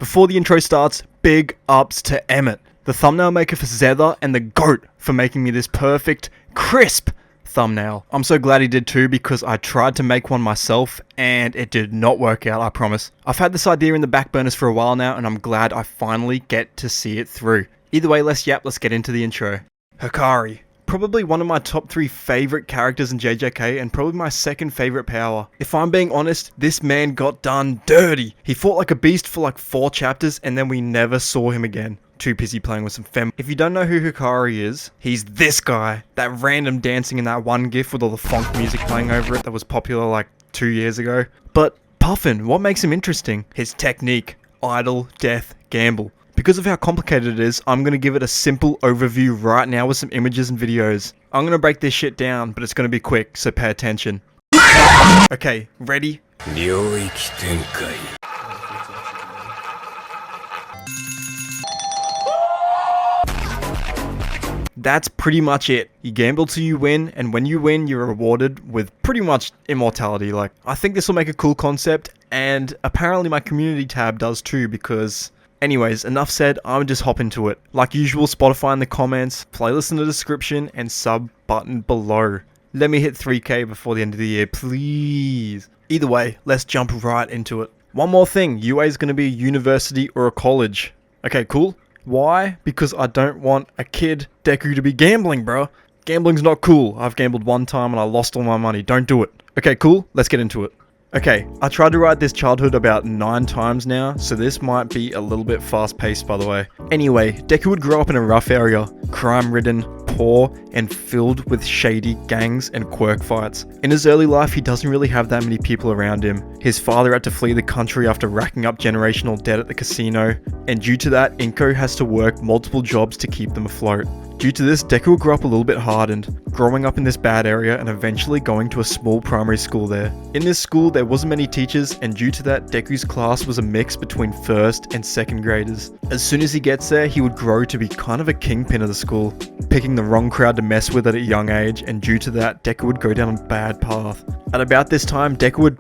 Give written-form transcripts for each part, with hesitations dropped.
Before the intro starts, big ups to Emmett, the thumbnail maker for Zether, and the GOAT for making me this perfect, crisp thumbnail. I'm so glad he did too, because I tried to make one myself and it did not work out, I promise. I've had this idea in the backburners for a while now, and I'm glad I finally get to see it through. Either way, let's get into the intro. Hakari. Probably one of my top 3 favorite characters in JJK, and probably my second favorite power. If I'm being honest, this man got done dirty. He fought like a beast for like 4 chapters, and then we never saw him again. Too busy playing with some fem. If you don't know who Hakari is, he's this guy. That random dancing in that one gif with all the phonk music playing over it that was popular like 2 years ago. But Puffin, what makes him interesting? His technique. Idle, death, gamble. Because of how complicated it is, I'm going to give it a simple overview right now with some images and videos. I'm going to break this shit down, but it's going to be quick, so pay attention. Okay, ready? That's pretty much it. You gamble till you win, and when you win, you're rewarded with pretty much immortality. Like, I think this will make a cool concept, and apparently my community tab does too, because... Anyways, enough said, I'm just hop into it. Like usual, Spotify in the comments, playlist in the description, and sub button below. Let me hit 3k before the end of the year, please. Either way, let's jump right into it. One more thing, UA is going to be a university or a college. Okay, cool. Why? Because I don't want a kid, DEKU, to be gambling, bro. Gambling's not cool. I've gambled one time and I lost all my money. Don't do it. Okay, cool. Let's get into it. Okay, I tried to write this childhood about 9 times now, so this might be a little bit fast-paced, by the way. Anyway, DEKU would grow up in a rough area, crime-ridden, poor, and filled with shady gangs and quirk fights. In his early life, he doesn't really have that many people around him. His father had to flee the country after racking up generational debt at the casino, and due to that, Inko has to work multiple jobs to keep them afloat. Due to this, DEKU will grow up a little bit hardened, growing up in this bad area and eventually going to a small primary school there. In this school, there wasn't many teachers, and due to that, DEKU's class was a mix between 1st and 2nd graders. As soon as he gets there, he would grow to be kind of a kingpin of the school, picking the wrong crowd to mess with at a young age, and due to that, DEKU would go down a bad path. At about this time, DEKU would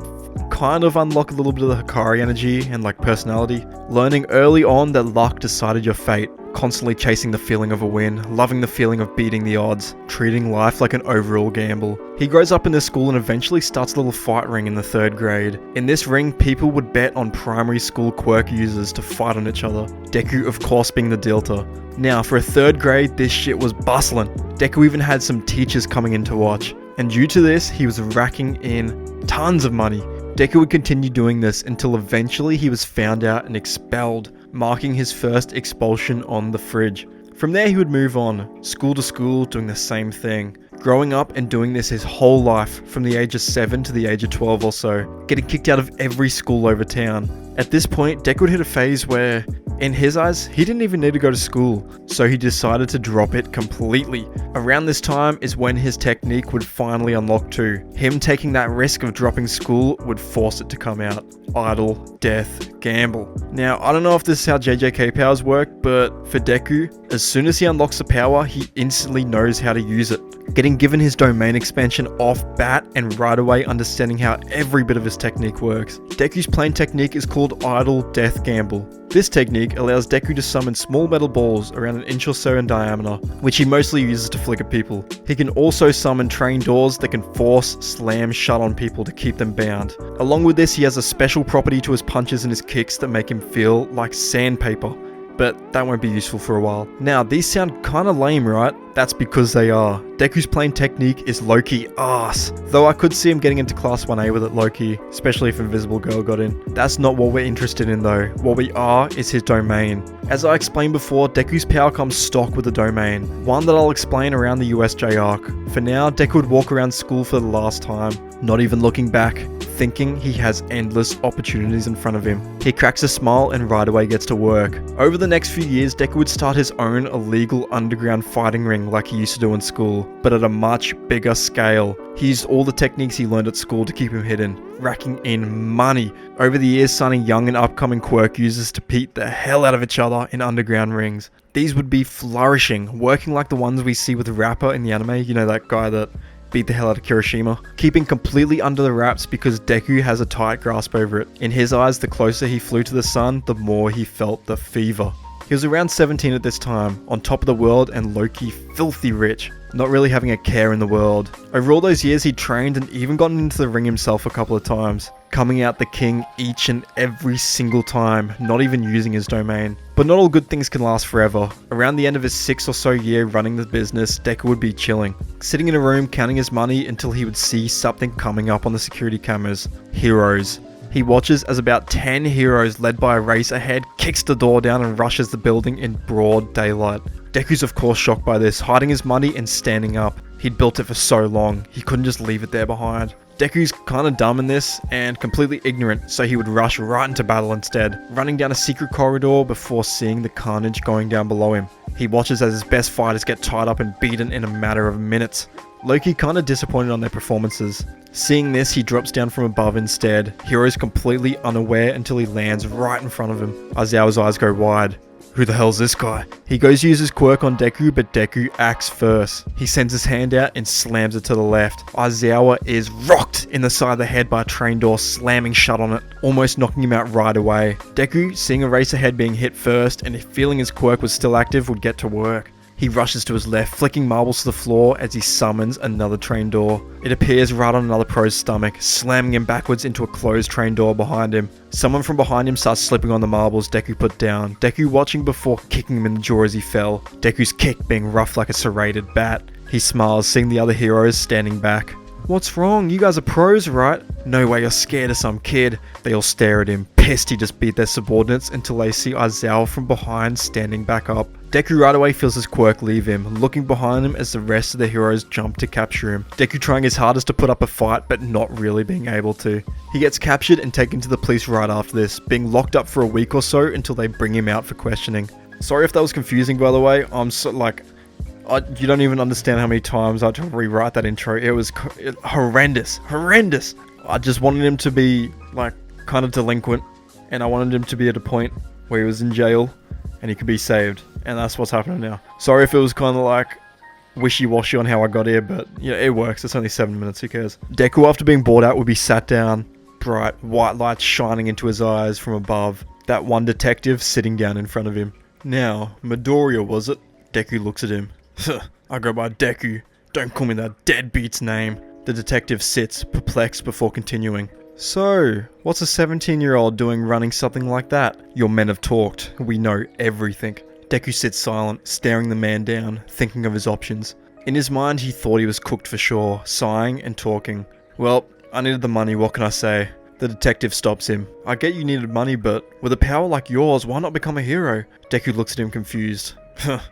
kind of unlock a little bit of the Hakari energy and like personality, learning early on that luck decided your fate, constantly chasing the feeling of a win, loving the feeling of beating the odds, treating life like an overall gamble. He grows up in this school and eventually starts a little fight ring in the 3rd grade. In this ring, people would bet on primary school quirk users to fight on each other, DEKU of course being the dealer. Now for a 3rd grade, this shit was bustling. DEKU even had some teachers coming in to watch, and due to this, he was racking in tons of money. DEKU would continue doing this until eventually he was found out and expelled, marking his first expulsion on the fridge. From there he would move on, school to school, doing the same thing, growing up and doing this his whole life, from the age of 7 to the age of 12 or so, getting kicked out of every school over town. At this point, DEKU would hit a phase where, in his eyes, he didn't even need to go to school, so he decided to drop it completely. Around this time is when his technique would finally unlock too. Him taking that risk of dropping school would force it to come out. Idle, death, gamble. Now, I don't know if this is how JJK powers work, but for DEKU, as soon as he unlocks the power, he instantly knows how to use it. Getting given his domain expansion off bat and right away understanding how every bit of his technique works. DEKU's plain technique is called Idle, Death, Gamble. This technique allows DEKU to summon small metal balls around an inch or so in diameter, which he mostly uses to flick at people. He can also summon train doors that can force, slam shut on people to keep them bound. Along with this, he has a special property to his punches and his kicks that make him feel like sandpaper, but that won't be useful for a while. Now, these sound kinda lame, right? That's because they are. DEKU's plain technique is low-key ass, though I could see him getting into class 1A with it low-key, especially if Invisible Girl got in. That's not what we're interested in though. What we are is his domain. As I explained before, DEKU's power comes stock with the domain, one that I'll explain around the USJ arc. For now, DEKU would walk around school for the last time, not even looking back, thinking he has endless opportunities in front of him. He cracks a smile and right away gets to work. Over the next few years, DEKU would start his own illegal underground fighting ring like he used to do in school, but at a much bigger scale. He used all the techniques he learned at school to keep him hidden, racking in money. Over the years, signing young and upcoming quirk users to beat the hell out of each other in underground rings. These would be flourishing, working like the ones we see with Rapper in the anime, you know, that guy that beat the hell out of Kirishima, keeping completely under the wraps because Deku has a tight grasp over it. In his eyes, the closer he flew to the sun, the more he felt the fever. He was around 17 at this time, on top of the world and low-key filthy rich, not really having a care in the world. Over all those years he'd trained and even gotten into the ring himself a couple of times, coming out the king each and every single time, not even using his domain. But not all good things can last forever. Around the end of his 6 or so year running the business, Deku would be chilling, sitting in a room counting his money until he would see something coming up on the security cameras. Heroes. He watches as about 10 heroes led by a Eraserhead kicks the door down and rushes the building in broad daylight. Deku's of course shocked by this, hiding his money and standing up. He'd built it for so long, he couldn't just leave it there behind. Deku's kinda dumb in this and completely ignorant, so he would rush right into battle instead, running down a secret corridor before seeing the carnage going down below him. He watches as his best fighters get tied up and beaten in a matter of minutes. Loki kinda disappointed on their performances. Seeing this, he drops down from above instead. Hero's completely unaware until he lands right in front of him. Aizawa's eyes go wide. Who the hell's this guy? He goes to use his quirk on Deku, but Deku acts first. He sends his hand out and slams it to the left. Aizawa is rocked in the side of the head by a train door slamming shut on it, almost knocking him out right away. Deku, seeing Eraserhead being hit first and feeling his quirk was still active, would get to work. He rushes to his left, flicking marbles to the floor as he summons another train door. It appears right on another pro's stomach, slamming him backwards into a closed train door behind him. Someone from behind him starts slipping on the marbles Deku put down, Deku watching before kicking him in the jaw as he fell, Deku's kick being rough like a serrated bat. He smiles, seeing the other heroes standing back. What's wrong? You guys are pros, right? No way you're scared of some kid. They all stare at him, pissed he just beat their subordinates until they see Aizawa from behind standing back up. Deku right away feels his quirk leave him, looking behind him as the rest of the heroes jump to capture him. Deku trying his hardest to put up a fight, but not really being able to. He gets captured and taken to the police right after this, being locked up for a week or so until they bring him out for questioning. Sorry if that was confusing, by the way. I'm so, you don't even understand how many times I had to rewrite that intro. It was horrendous. I just wanted him to be, kind of delinquent, and I wanted him to be at a point where he was in jail, and he could be saved. And that's what's happening now. Sorry if it was kind of wishy-washy on how I got here, but it works. It's only 7 minutes, who cares? Deku, after being brought out, would be sat down, bright white lights shining into his eyes from above. That one detective sitting down in front of him. Now, Midoriya, was it? Deku looks at him. I go by Deku. Don't call me that deadbeat's name. The detective sits, perplexed before continuing. So, what's a 17-year-old doing running something like that? Your men have talked. We know everything. Deku sits silent, staring the man down, thinking of his options. In his mind, he thought he was cooked for sure, sighing and talking. Well, I needed the money, what can I say? The detective stops him. I get you needed money, but with a power like yours, why not become a hero? Deku looks at him confused.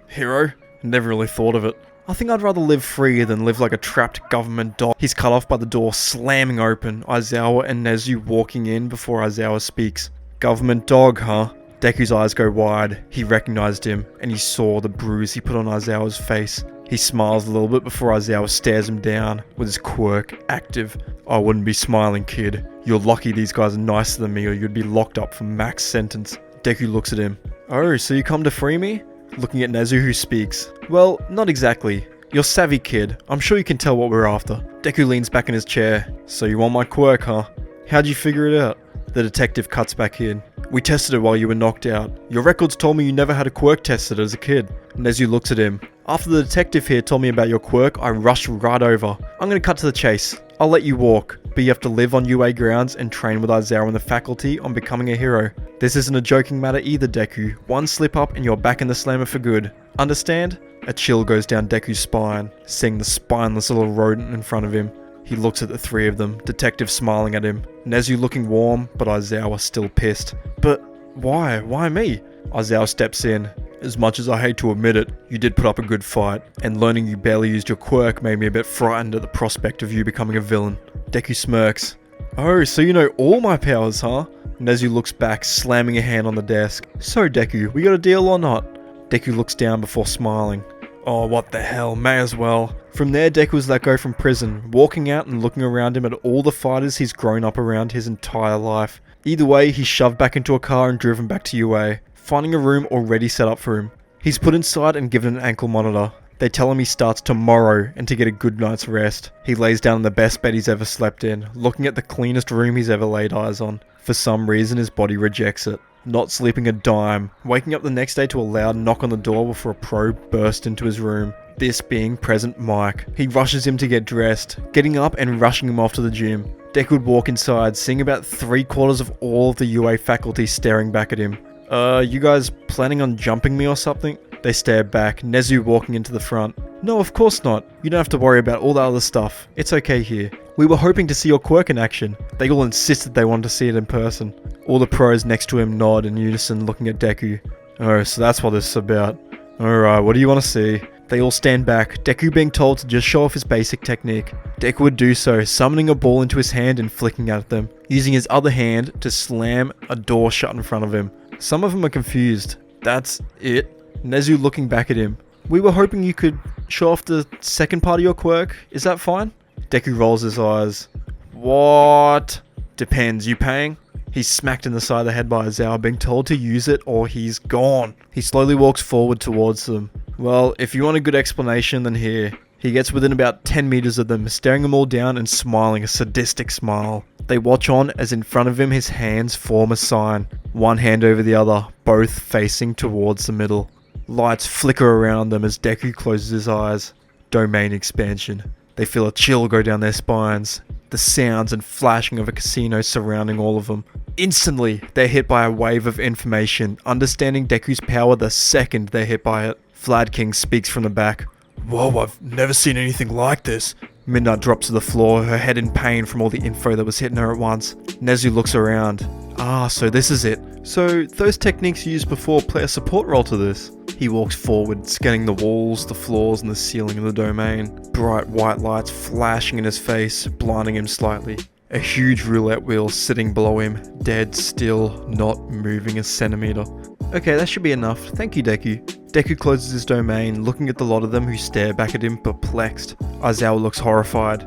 Hero? Never really thought of it. I think I'd rather live free than live like a trapped government dog. He's cut off by the door slamming open, Aizawa and Nezu walking in before Aizawa speaks. Government dog, huh? Deku's eyes go wide. He recognized him, and he saw the bruise he put on Aizawa's face. He smiles a little bit before Aizawa stares him down, with his quirk active. I wouldn't be smiling, kid. You're lucky these guys are nicer than me, or you'd be locked up for max sentence. Deku looks at him. Oh, so you come to free me? Looking at Nezu, who speaks. Well, not exactly. You're savvy, kid. I'm sure you can tell what we're after. Deku leans back in his chair. So you want my quirk, huh? How'd you figure it out? The detective cuts back in. We tested it while you were knocked out. Your records told me you never had a quirk tested as a kid. Nezu looks at him. After the detective here told me about your quirk, I rushed right over. I'm gonna cut to the chase. I'll let you walk, but you have to live on UA grounds and train with Aizawa and the faculty on becoming a hero. This isn't a joking matter either, Deku. One slip up and you're back in the slammer for good. Understand? A chill goes down Deku's spine, seeing the spineless little rodent in front of him. He looks at the three of them, detective smiling at him. Nezu looking warm, but Aizawa still pissed. But why? Why me? Aizawa steps in. As much as I hate to admit it, you did put up a good fight, and learning you barely used your quirk made me a bit frightened at the prospect of you becoming a villain. Deku smirks. Oh, so you know all my powers, huh? Nezu looks back, slamming a hand on the desk. So Deku, we got a deal or not? Deku looks down before smiling. Oh, what the hell, may as well. From there, Deku was let go from prison, walking out and looking around him at all the fighters he's grown up around his entire life. Either way, he's shoved back into a car and driven back to UA, finding a room already set up for him. He's put inside and given an ankle monitor. They tell him he starts tomorrow and to get a good night's rest. He lays down in the best bed he's ever slept in, looking at the cleanest room he's ever laid eyes on. For some reason his body rejects it. Not sleeping a dime, waking up the next day to a loud knock on the door before a probe burst into his room. This being present Mike. He rushes him to get dressed, getting up and rushing him off to the gym. Deku would walk inside, seeing about 3/4 of all of the UA faculty staring back at him. You guys planning on jumping me or something? They stare back, Nezu walking into the front. No, of course not. You don't have to worry about all that other stuff. It's okay here. We were hoping to see your quirk in action. They all insisted they wanted to see it in person. All the pros next to him nod in unison, looking at Deku. Oh, so that's what this is about. Alright, what do you want to see? They all stand back, Deku being told to just show off his basic technique. Deku would do so, summoning a ball into his hand and flicking at them, using his other hand to slam a door shut in front of him. Some of them are confused. That's it? Nezu looking back at him. We were hoping you could show off the second part of your quirk. Is that fine? Deku rolls his eyes. What? Depends, you paying? He's smacked in the side of the head by Aizawa, being told to use it or he's gone. He slowly walks forward towards them. Well, if you want a good explanation, then here. He gets within about 10 meters of them, staring them all down and smiling a sadistic smile. They watch on as in front of him his hands form a sign, one hand over the other, both facing towards the middle. Lights flicker around them as Deku closes his eyes. Domain expansion. They feel a chill go down their spines. The sounds and flashing of a casino surrounding all of them. Instantly, they're hit by a wave of information, understanding Deku's power the second they're hit by it. Vlad King speaks from the back. Whoa, I've never seen anything like this. Midnight drops to the floor, her head in pain from all the info that was hitting her at once. Nezu looks around. Ah, so this is it. So, those techniques you used before play a support role to this. He walks forward, scanning the walls, the floors, and the ceiling of the domain. Bright white lights flashing in his face, blinding him slightly. A huge roulette wheel sitting below him, dead still, not moving a centimeter. Okay, that should be enough. Thank you, Deku. Deku closes his domain, looking at the lot of them who stare back at him, perplexed. Aizawa looks horrified.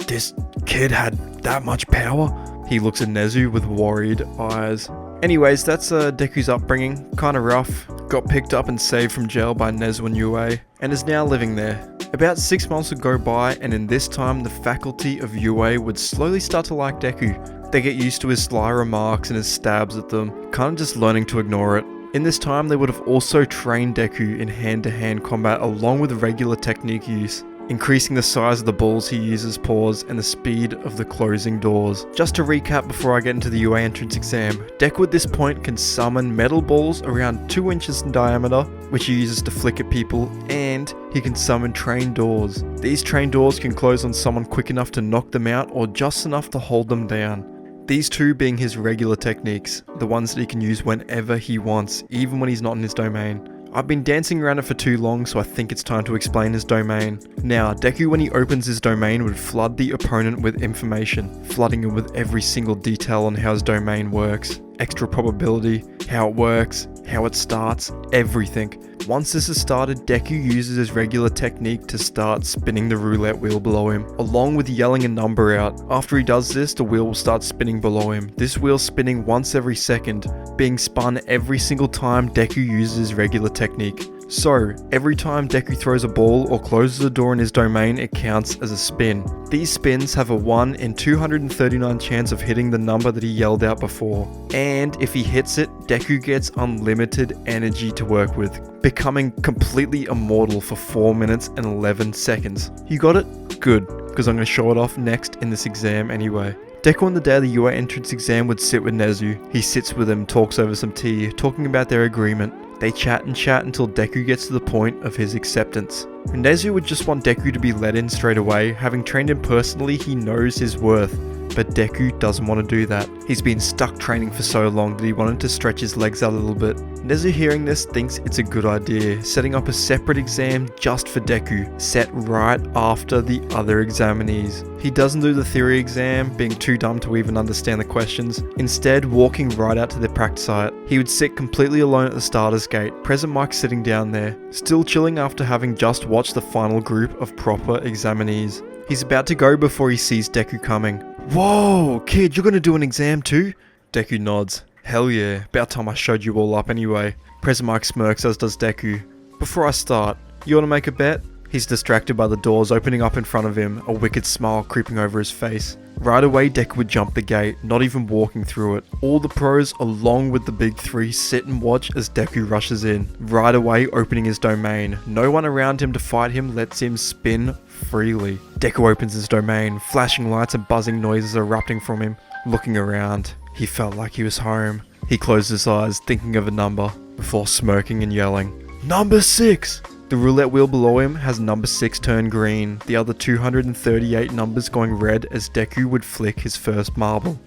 This kid had that much power? He looks at Nezu with worried eyes. Anyways, that's Deku's upbringing. Kinda rough. Got picked up and saved from jail by Nezu and UA, and is now living there. About 6 months would go by, and in this time the faculty of UA would slowly start to like Deku. They get used to his sly remarks and his stabs at them, kinda just learning to ignore it. In this time they would have also trained Deku in hand-to-hand combat along with regular technique use, increasing the size of the balls he uses paws and the speed of the closing doors. Just to recap before I get into the UA entrance exam, Deku at this point can summon metal balls around 2 inches in diameter, which he uses to flick at people, and he can summon train doors. These train doors can close on someone quick enough to knock them out or just enough to hold them down. These two being his regular techniques, the ones that he can use whenever he wants, even when he's not in his domain. I've been dancing around it for too long, so I think it's time to explain his domain. Now, Deku when he opens his domain would flood the opponent with information, flooding him with every single detail on how his domain works, extra probability, how it works, how it starts, everything. Once this is started, Deku uses his regular technique to start spinning the roulette wheel below him, along with yelling a number out. After he does this, the wheel will start spinning below him. This wheel spinning once every second, being spun every single time Deku uses his regular technique. So, every time Deku throws a ball or closes a door in his domain, it counts as a spin. These spins have a 1 in 239 chance of hitting the number that he yelled out before. And if he hits it, Deku gets unlimited energy to work with, becoming completely immortal for 4 minutes and 11 seconds. You got it? Good, because I'm going to show it off next in this exam anyway. Deku on the day of the UA entrance exam would sit with Nezu. He sits with him, talks over some tea, talking about their agreement. They chat and chat until Deku gets to the point of his acceptance. Nezu would just want Deku to be let in straight away. Having trained him personally, he knows his worth. But Deku doesn't want to do that. He's been stuck training for so long that he wanted to stretch his legs out a little bit. Nezu hearing this thinks it's a good idea, setting up a separate exam just for Deku, set right after the other examinees. He doesn't do the theory exam, being too dumb to even understand the questions, instead walking right out to the practice site. He would sit completely alone at the starter's gate, present Mike sitting down there, still chilling after having just watched the final group of proper examinees. He's about to go before he sees Deku coming. Whoa, kid, you're gonna do an exam too? Deku nods. Hell yeah, about time I showed you all up anyway. President Mike smirks, as does Deku. Before I start, you wanna make a bet? He's distracted by the doors opening up in front of him, a wicked smile creeping over his face. Right away, Deku would jump the gate, not even walking through it. All the pros, along with the big three, sit and watch as Deku rushes in, right away opening his domain. No one around him to fight him lets him spin freely. Deku opens his domain, flashing lights and buzzing noises erupting from him. Looking around, he felt like he was home. He closed his eyes, thinking of a number, before smirking and yelling, "Number 6! The roulette wheel below him has number 6 turn green, the other 238 numbers going red as Deku would flick his first marble.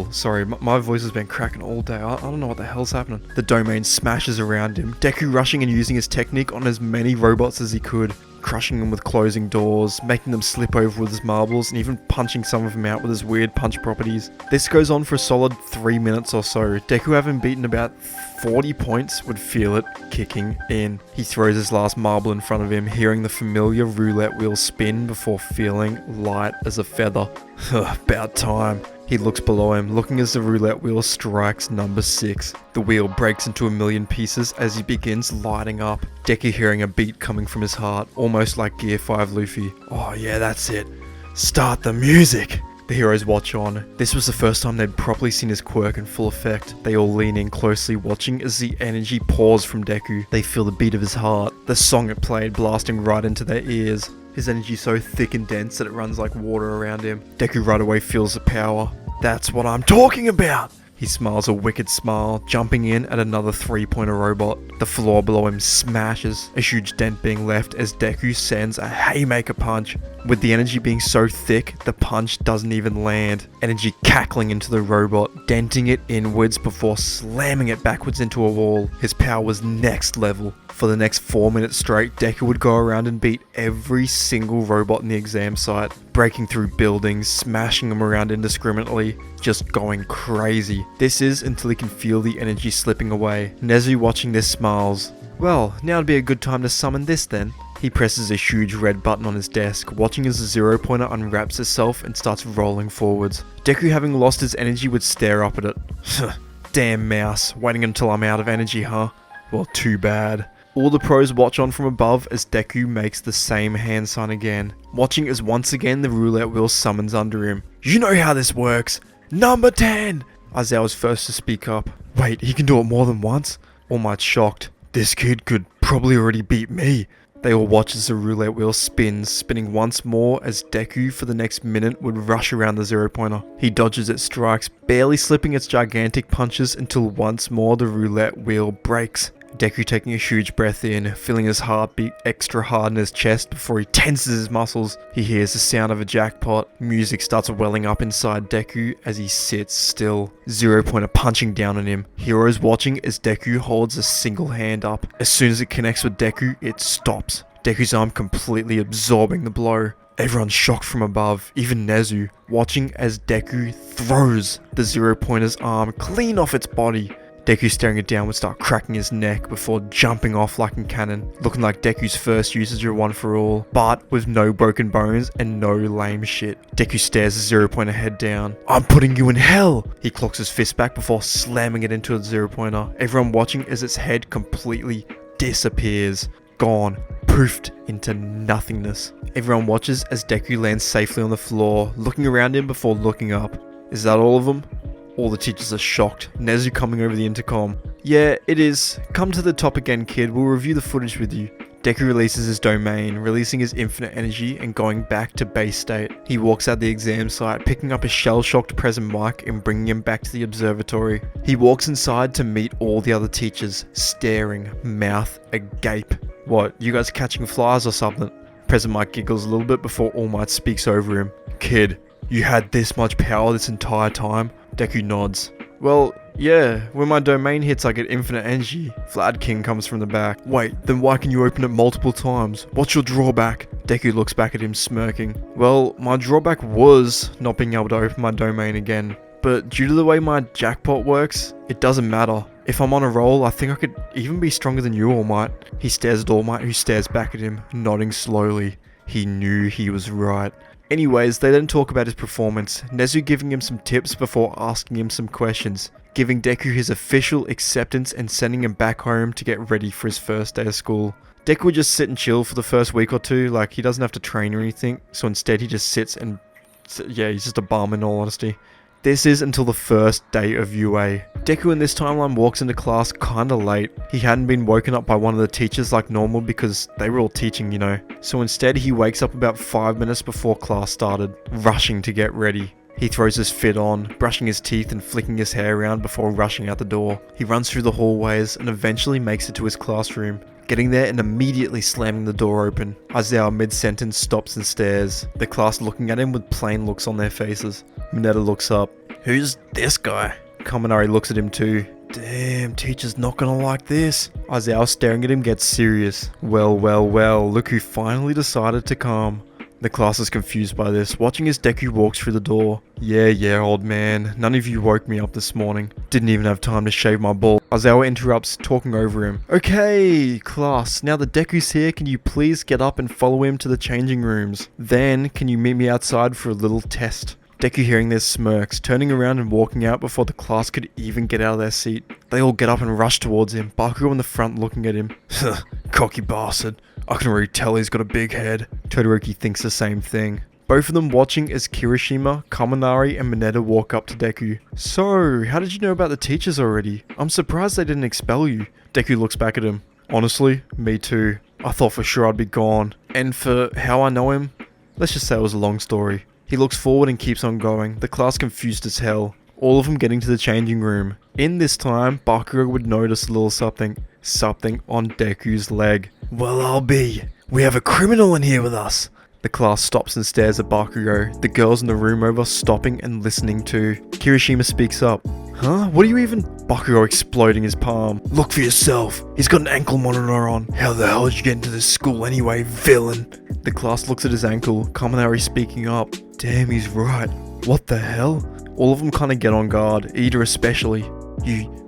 Sorry, my voice has been cracking all day, I don't know what the hell's happening. The domain smashes around him, Deku rushing and using his technique on as many robots as he could, crushing them with closing doors, making them slip over with his marbles, and even punching some of them out with his weird punch properties. This goes on for a solid 3 minutes or so. Deku, having beaten about 40 points, would feel it kicking in. He throws his last marble in front of him, hearing the familiar roulette wheel spin before feeling light as a feather. About time. He looks below him, looking as the roulette wheel strikes number 6. The wheel breaks into a million pieces as he begins lighting up. Deku hearing a beat coming from his heart, almost like Gear 5 Luffy. Oh yeah, that's it. Start the music! The heroes watch on. This was the first time they'd properly seen his quirk in full effect. They all lean in closely, watching as the energy pours from Deku. They feel the beat of his heart, the song it played blasting right into their ears. His energy so thick and dense that it runs like water around him. Deku right away feels the power. That's what I'm talking about! He smiles a wicked smile, jumping in at another 3-pointer robot. The floor below him smashes, a huge dent being left as Deku sends a haymaker punch. With the energy being so thick, the punch doesn't even land. Energy cackling into the robot, denting it inwards before slamming it backwards into a wall. His power was next level. For the next 4 minutes straight, Deku would go around and beat every single robot in the exam site, breaking through buildings, smashing them around indiscriminately, just going crazy. This is until he can feel the energy slipping away. Nezu, watching this, smiles. Well, now'd be a good time to summon this then. He presses a huge red button on his desk, watching as the 0-pointer unwraps itself and starts rolling forwards. Deku, having lost his energy, would stare up at it. Damn mouse, waiting until I'm out of energy, huh? Well, too bad. All the pros watch on from above as Deku makes the same hand sign again, watching as once again the roulette wheel summons under him. You know how this works! Number 10! Isaiah was first to speak up. Wait, he can do it more than once? All Might's shocked. This kid could probably already beat me. They all watch as the roulette wheel spins, spinning once more as Deku for the next minute would rush around the 0-pointer. He dodges its strikes, barely slipping its gigantic punches until once more the roulette wheel breaks. Deku taking a huge breath in, feeling his heart beat extra hard in his chest before he tenses his muscles. He hears the sound of a jackpot. Music starts welling up inside Deku as he sits still. 0-pointer punching down on him. Heroes watching as Deku holds a single hand up. As soon as it connects with Deku, it stops. Deku's arm completely absorbing the blow. Everyone's shocked from above, even Nezu, watching as Deku throws the 0-pointer's arm clean off its body. Deku staring it down would start cracking his neck before jumping off like a cannon, looking like Deku's first usage of One For All, but with no broken bones and no lame shit. Deku stares the 0-pointer head down. I'm putting you in hell! He clocks his fist back before slamming it into the 0-pointer, everyone watching as its head completely disappears. Gone. Poofed into nothingness. Everyone watches as Deku lands safely on the floor, looking around him before looking up. Is that all of them? All the teachers are shocked. Nezu coming over the intercom. Yeah, it is. Come to the top again, kid. We'll review the footage with you. Deku releases his domain, releasing his infinite energy and going back to base state. He walks out the exam site, picking up his shell-shocked present mic and bringing him back to the observatory. He walks inside to meet all the other teachers, staring, mouth agape. What, you guys catching flies or something? Present Mike giggles a little bit before All Might speaks over him. Kid, you had this much power this entire time? Deku nods. Well, yeah, when my domain hits I get infinite energy. Vlad King comes from the back. Wait, then why can you open it multiple times? What's your drawback? Deku looks back at him smirking. Well, my drawback was not being able to open my domain again. But due to the way my jackpot works, it doesn't matter. If I'm on a roll, I think I could even be stronger than you, All Might. He stares at All Might, who stares back at him, nodding slowly. He knew he was right. Anyways, they then talk about his performance, Nezu giving him some tips before asking him some questions, giving Deku his official acceptance and sending him back home to get ready for his first day of school. Deku would just sit and chill for the first week or two, like he doesn't have to train or anything, so instead he just sits and, yeah, he's just a bum in all honesty. This is until the first day of UA. Deku in this timeline walks into class kinda late. He hadn't been woken up by one of the teachers like normal because they were all teaching, you know. So instead he wakes up about 5 minutes before class started, rushing to get ready. He throws his fit on, brushing his teeth and flicking his hair around before rushing out the door. He runs through the hallways and eventually makes it to his classroom, getting there and immediately slamming the door open. Aizawa mid-sentence stops and stares, the class looking at him with plain looks on their faces. Mineta looks up. "Who's this guy?" Kaminari looks at him too. "Damn, teacher's not gonna like this." Aizawa staring at him gets serious. Well, look who finally decided to come. The class is confused by this, watching as Deku walks through the door. Yeah, old man. None of you woke me up this morning. Didn't even have time to shave my ball." Aizawa interrupts, talking over him. "Okay, class, now that Deku's here, can you please get up and follow him to the changing rooms? Then, can you meet me outside for a little test?" Deku hearing this smirks, turning around and walking out before the class could even get out of their seat. They all get up and rush towards him, Bakugo in the front looking at him. "Cocky bastard. I can already tell he's got a big head." Todoroki thinks the same thing. Both of them watching as Kirishima, Kaminari and Mineta walk up to Deku. "So, how did you know about the teachers already? I'm surprised they didn't expel you." Deku looks back at him. "Honestly, me too. I thought for sure I'd be gone. And for how I know him, let's just say it was a long story." He looks forward and keeps on going, the class confused as hell. All of them getting to the changing room. In this time, Bakugo would notice a little something on Deku's leg. "Well, I'll be. We have a criminal in here with us." The class stops and stares at Bakugo, the girls in the room over stopping and listening too. Kirishima speaks up. "Huh? What are you even—" Bakugo exploding his palm. "Look for yourself. He's got an ankle monitor on. How the hell did you get into this school anyway, villain?" The class looks at his ankle, Kaminari speaking up. "Damn, he's right. What the hell?" All of them kinda get on guard, Ida especially.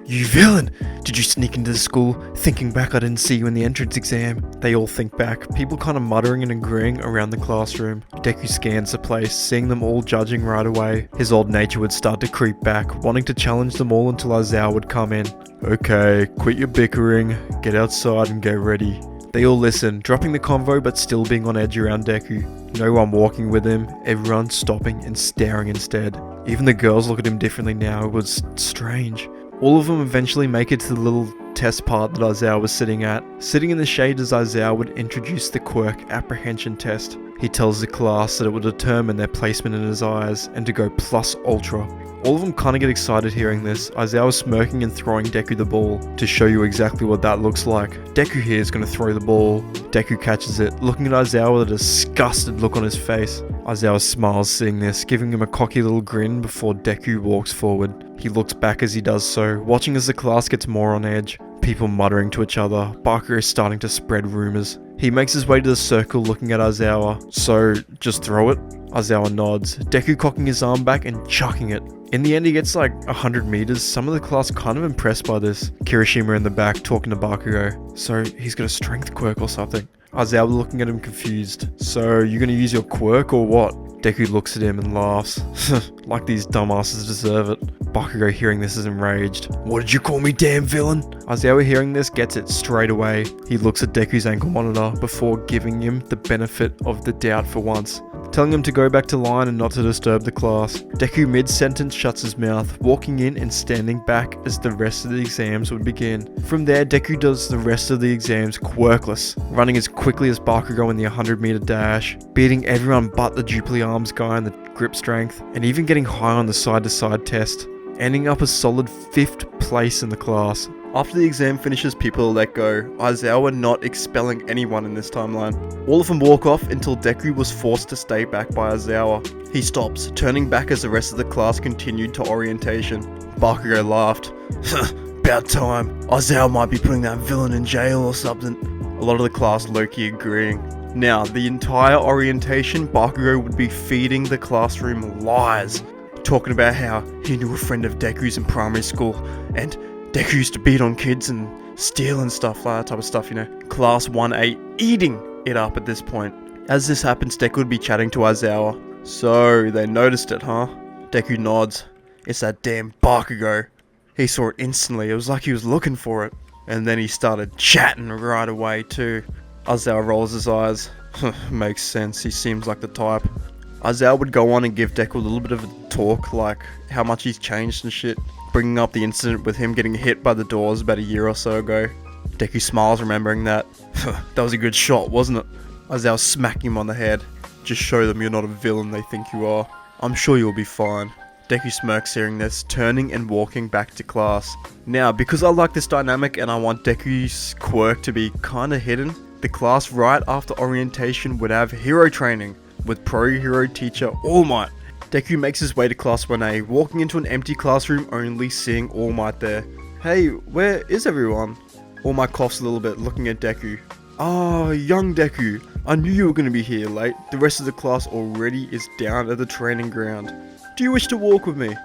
You villain! Did you sneak into the school? Thinking back I didn't see you in the entrance exam." They all think back, people kinda muttering and agreeing around the classroom. Deku scans the place, seeing them all judging right away. His old nature would start to creep back, wanting to challenge them all until Aizawa would come in. "Okay, quit your bickering, get outside and get ready." They all listen, dropping the convo but still being on edge around Deku. No one walking with him, everyone stopping and staring instead. Even the girls look at him differently now, it was strange. All of them eventually make it to the little test part that Aizawa was sitting at. Sitting in the shade as Aizawa would introduce the quirk apprehension test. He tells the class that it will determine their placement in his eyes and to go plus ultra. All of them kinda get excited hearing this, Aizawa smirking and throwing Deku the ball, to show you exactly what that looks like. Deku here is gonna throw the ball. Deku catches it, looking at Aizawa with a disgusted look on his face. Aizawa smiles seeing this, giving him a cocky little grin before Deku walks forward. He looks back as he does so, watching as the class gets more on edge. People muttering to each other, Bakugo is starting to spread rumors. He makes his way to the circle looking at Aizawa. "So, just throw it?" Aizawa nods, Deku cocking his arm back and chucking it. In the end he gets like 100 meters, some of the class kind of impressed by this. Kirishima in the back talking to Bakugo. "So, he's got a strength quirk or something?" Aizawa looking at him confused. "So, you gonna use your quirk or what?" Deku looks at him and laughs. Like these dumbasses deserve it. Bakugo hearing this is enraged. "What did you call me, damn villain?" Aizawa hearing this gets it straight away. He looks at Deku's ankle monitor before giving him the benefit of the doubt for once, telling him to go back to line and not to disturb the class. Deku mid-sentence shuts his mouth, walking in and standing back as the rest of the exams would begin. From there, Deku does the rest of the exams quirkless, running as quickly as Bakugo in the 100-meter dash, beating everyone but the Jubilee Arms guy in the grip strength, and even getting high on the side-to-side test, ending up a solid 5th place in the class. After the exam finishes, people are let go, Aizawa not expelling anyone in this timeline. All of them walk off until Deku was forced to stay back by Aizawa. He stops, turning back as the rest of the class continued to orientation. Bakugo laughed. "About time. Aizawa might be putting that villain in jail or something." A lot of the class low-key agreeing. Now, the entire orientation, Bakugo would be feeding the classroom lies, talking about how he knew a friend of Deku's in primary school, and Deku used to beat on kids and steal and stuff, like that type of stuff, you know. Class 1A eating it up at this point. As this happens, Deku would be chatting to Aizawa. "So, they noticed it, huh?" Deku nods. "It's that damn Bakugo. He saw it instantly, it was like he was looking for it. And then he started chatting right away too. Aizawa rolls his eyes. Makes sense, he seems like the type. Aizawa would go on and give Deku a little bit of a talk, like how much he's changed and shit, bringing up the incident with him getting hit by the doors about a year or so ago. Deku smiles remembering that. That was a good shot, wasn't it? Aizawa smacking him on the head. Just show them you're not a villain they think you are. I'm sure you'll be fine. Deku smirks hearing this, turning and walking back to class. Now, because I like this dynamic and I want Deku's quirk to be kinda hidden, the class right after orientation would have hero training with pro-hero teacher All Might. Deku makes his way to class 1A, walking into an empty classroom only seeing All Might there. Hey, where is everyone? All Might coughs a little bit, looking at Deku. Ah, young Deku, I knew you were going to be here late. The rest of the class already is down at the training ground. Do you wish to walk with me?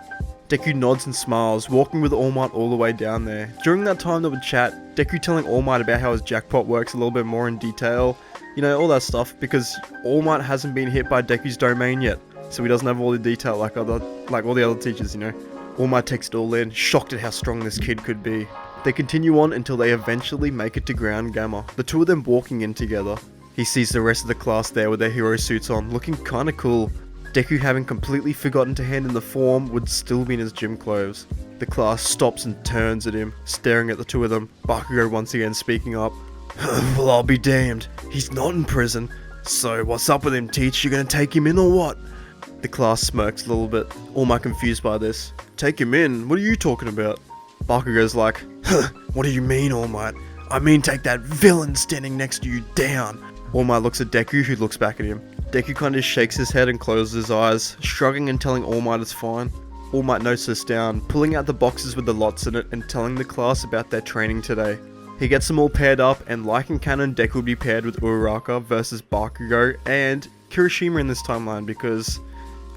Deku nods and smiles, walking with All Might all the way down there. During that time they would chat, Deku telling All Might about how his jackpot works a little bit more in detail. You know, all that stuff, because All Might hasn't been hit by Deku's domain yet, so he doesn't have all the detail like all the other teachers, you know. All Might takes it all in, shocked at how strong this kid could be. They continue on until they eventually make it to Ground Gamma, the two of them walking in together. He sees the rest of the class there with their hero suits on, looking kinda cool. Deku, having completely forgotten to hand in the form, would still be in his gym clothes. The class stops and turns at him, staring at the two of them, Bakugo once again speaking up. Well, I'll be damned. He's not in prison. So what's up with him, Teach? You gonna take him in or what? The class smirks a little bit, All Might confused by this. Take him in? What are you talking about? Bakugo's like, what do you mean, All Might? I mean take that villain standing next to you down. All Might looks at Deku, who looks back at him. Deku kinda shakes his head and closes his eyes, shrugging and telling All Might it's fine. All Might notes this down, pulling out the boxes with the lots in it and telling the class about their training today. He gets them all paired up, and like in canon, Deku would be paired with Uraraka versus Bakugo and Kirishima in this timeline because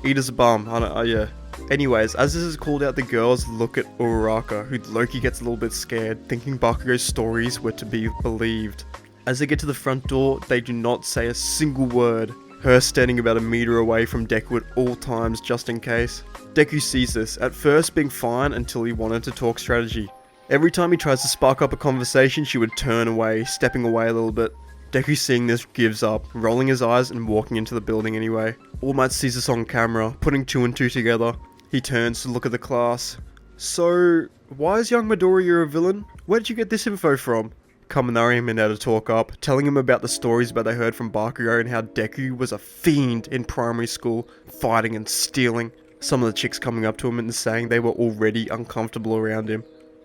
Ida's a bum. Yeah. Anyways, as this is called out, the girls look at Uraraka, who Loki gets a little bit scared, thinking Bakugo's stories were to be believed. As they get to the front door, they do not say a single word, her standing about a meter away from Deku at all times just in case. Deku sees this, at first being fine until he wanted to talk strategy. Every time he tries to spark up a conversation, she would turn away, stepping away a little bit. Deku, seeing this, gives up, rolling his eyes and walking into the building anyway. All Might sees this on camera, putting two and two together. He turns to look at the class. So, why is young Midoriya a villain? Where did you get this info from? Kaminari and Mineta talk up, telling him about the stories about they heard from Bakugo and how Deku was a fiend in primary school, fighting and stealing. Some of the chicks coming up to him and saying they were already uncomfortable around him.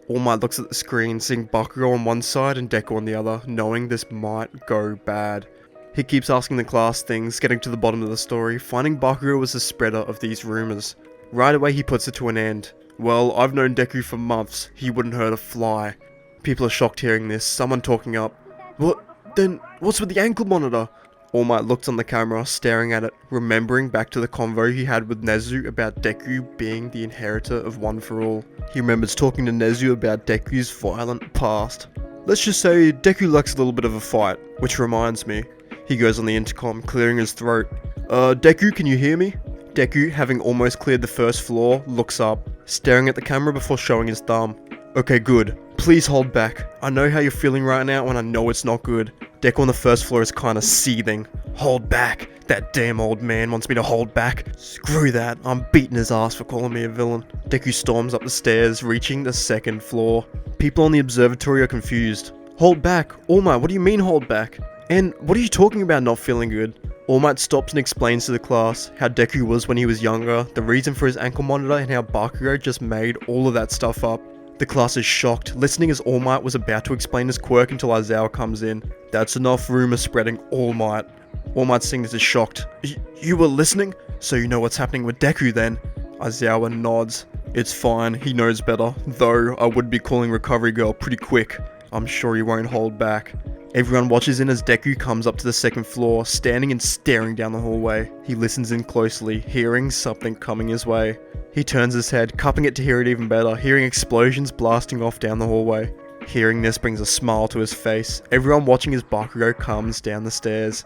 All Might looks at the screen, seeing Bakugo on one side and Deku on the other, knowing this might go bad. He keeps asking the class things, getting to the bottom of the story, finding Bakugo was the spreader of these rumors. Right away he puts it to an end. Well, I've known Deku for months, he wouldn't hurt a fly. People are shocked hearing this, someone talking up. What? Then, what's with the ankle monitor? All Might looked on the camera, staring at it, remembering back to the convo he had with Nezu about Deku being the inheritor of One for All. He remembers talking to Nezu about Deku's violent past. Let's just say Deku likes a little bit of a fight, which reminds me. He goes on the intercom, clearing his throat. Deku, can you hear me? Deku, having almost cleared the first floor, looks up, staring at the camera before showing his thumb. Okay, good. Please hold back. I know how you're feeling right now and I know it's not good. Deku on the first floor is kinda seething. Hold back. That damn old man wants me to hold back. Screw that. I'm beating his ass for calling me a villain. Deku storms up the stairs, reaching the second floor. People on the observatory are confused. Hold back. All Might, what do you mean hold back? And what are you talking about not feeling good? All Might stops and explains to the class how Deku was when he was younger, the reason for his ankle monitor, and how Bakugo just made all of that stuff up. The class is shocked, listening as All Might was about to explain his quirk until Aizawa comes in. That's enough rumor spreading, All Might. All Might seeing this is shocked. You were listening? So you know what's happening with Deku then? Aizawa nods. It's fine, he knows better, though I would be calling Recovery Girl pretty quick. I'm sure he won't hold back. Everyone watches in as Deku comes up to the second floor, standing and staring down the hallway. He listens in closely, hearing something coming his way. He turns his head, cupping it to hear it even better, hearing explosions blasting off down the hallway. Hearing this brings a smile to his face. Everyone watching as Bakugo comes down the stairs.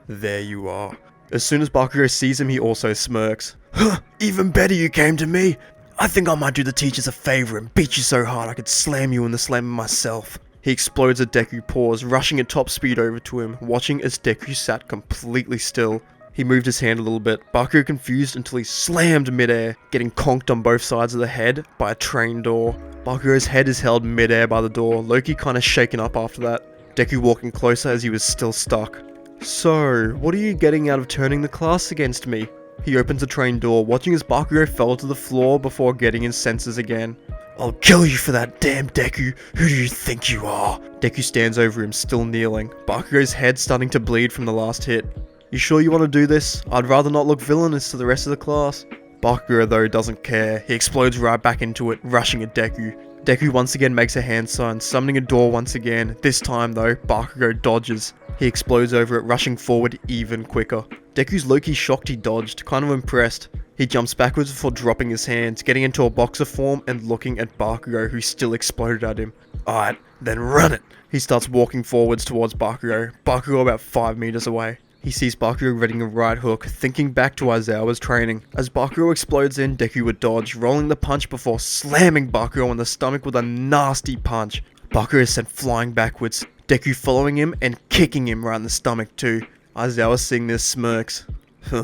There you are. As soon as Bakugo sees him, he also smirks. Huh, even better you came to me. I think I might do the teachers a favor and beat you so hard I could slam you in the slammer myself. He explodes at Deku paws, rushing at top speed over to him, watching as Deku sat completely still. He moved his hand a little bit, Bakugo confused until he slammed midair, getting conked on both sides of the head by a train door. Bakugo's head is held midair by the door, Loki kinda shaken up after that. Deku walking closer as he was still stuck. So, what are you getting out of turning the class against me? He opens the train door, watching as Bakugo fell to the floor before getting his senses again. I'll kill you for that, damn Deku. Who do you think you are? Deku stands over him, still kneeling. Bakugo's head starting to bleed from the last hit. You sure you want to do this? I'd rather not look villainous to the rest of the class. Bakugo though doesn't care. He explodes right back into it, rushing at Deku. Deku once again makes a hand sign, summoning a door once again. This time though, Bakugo dodges. He explodes over it, rushing forward even quicker. Deku's low-key shocked he dodged, kind of impressed. He jumps backwards before dropping his hands, getting into a boxer form and looking at Bakugo, who still exploded at him. Alright, then run it! He starts walking forwards towards Bakugo about 5 meters away. He sees Bakugo readying a right hook, thinking back to Aizawa's training. As Bakugo explodes in, Deku would dodge, rolling the punch before slamming Bakugo in the stomach with a nasty punch. Bakugo is sent flying backwards, Deku following him and kicking him right in the stomach too. Aizawa seeing this smirks.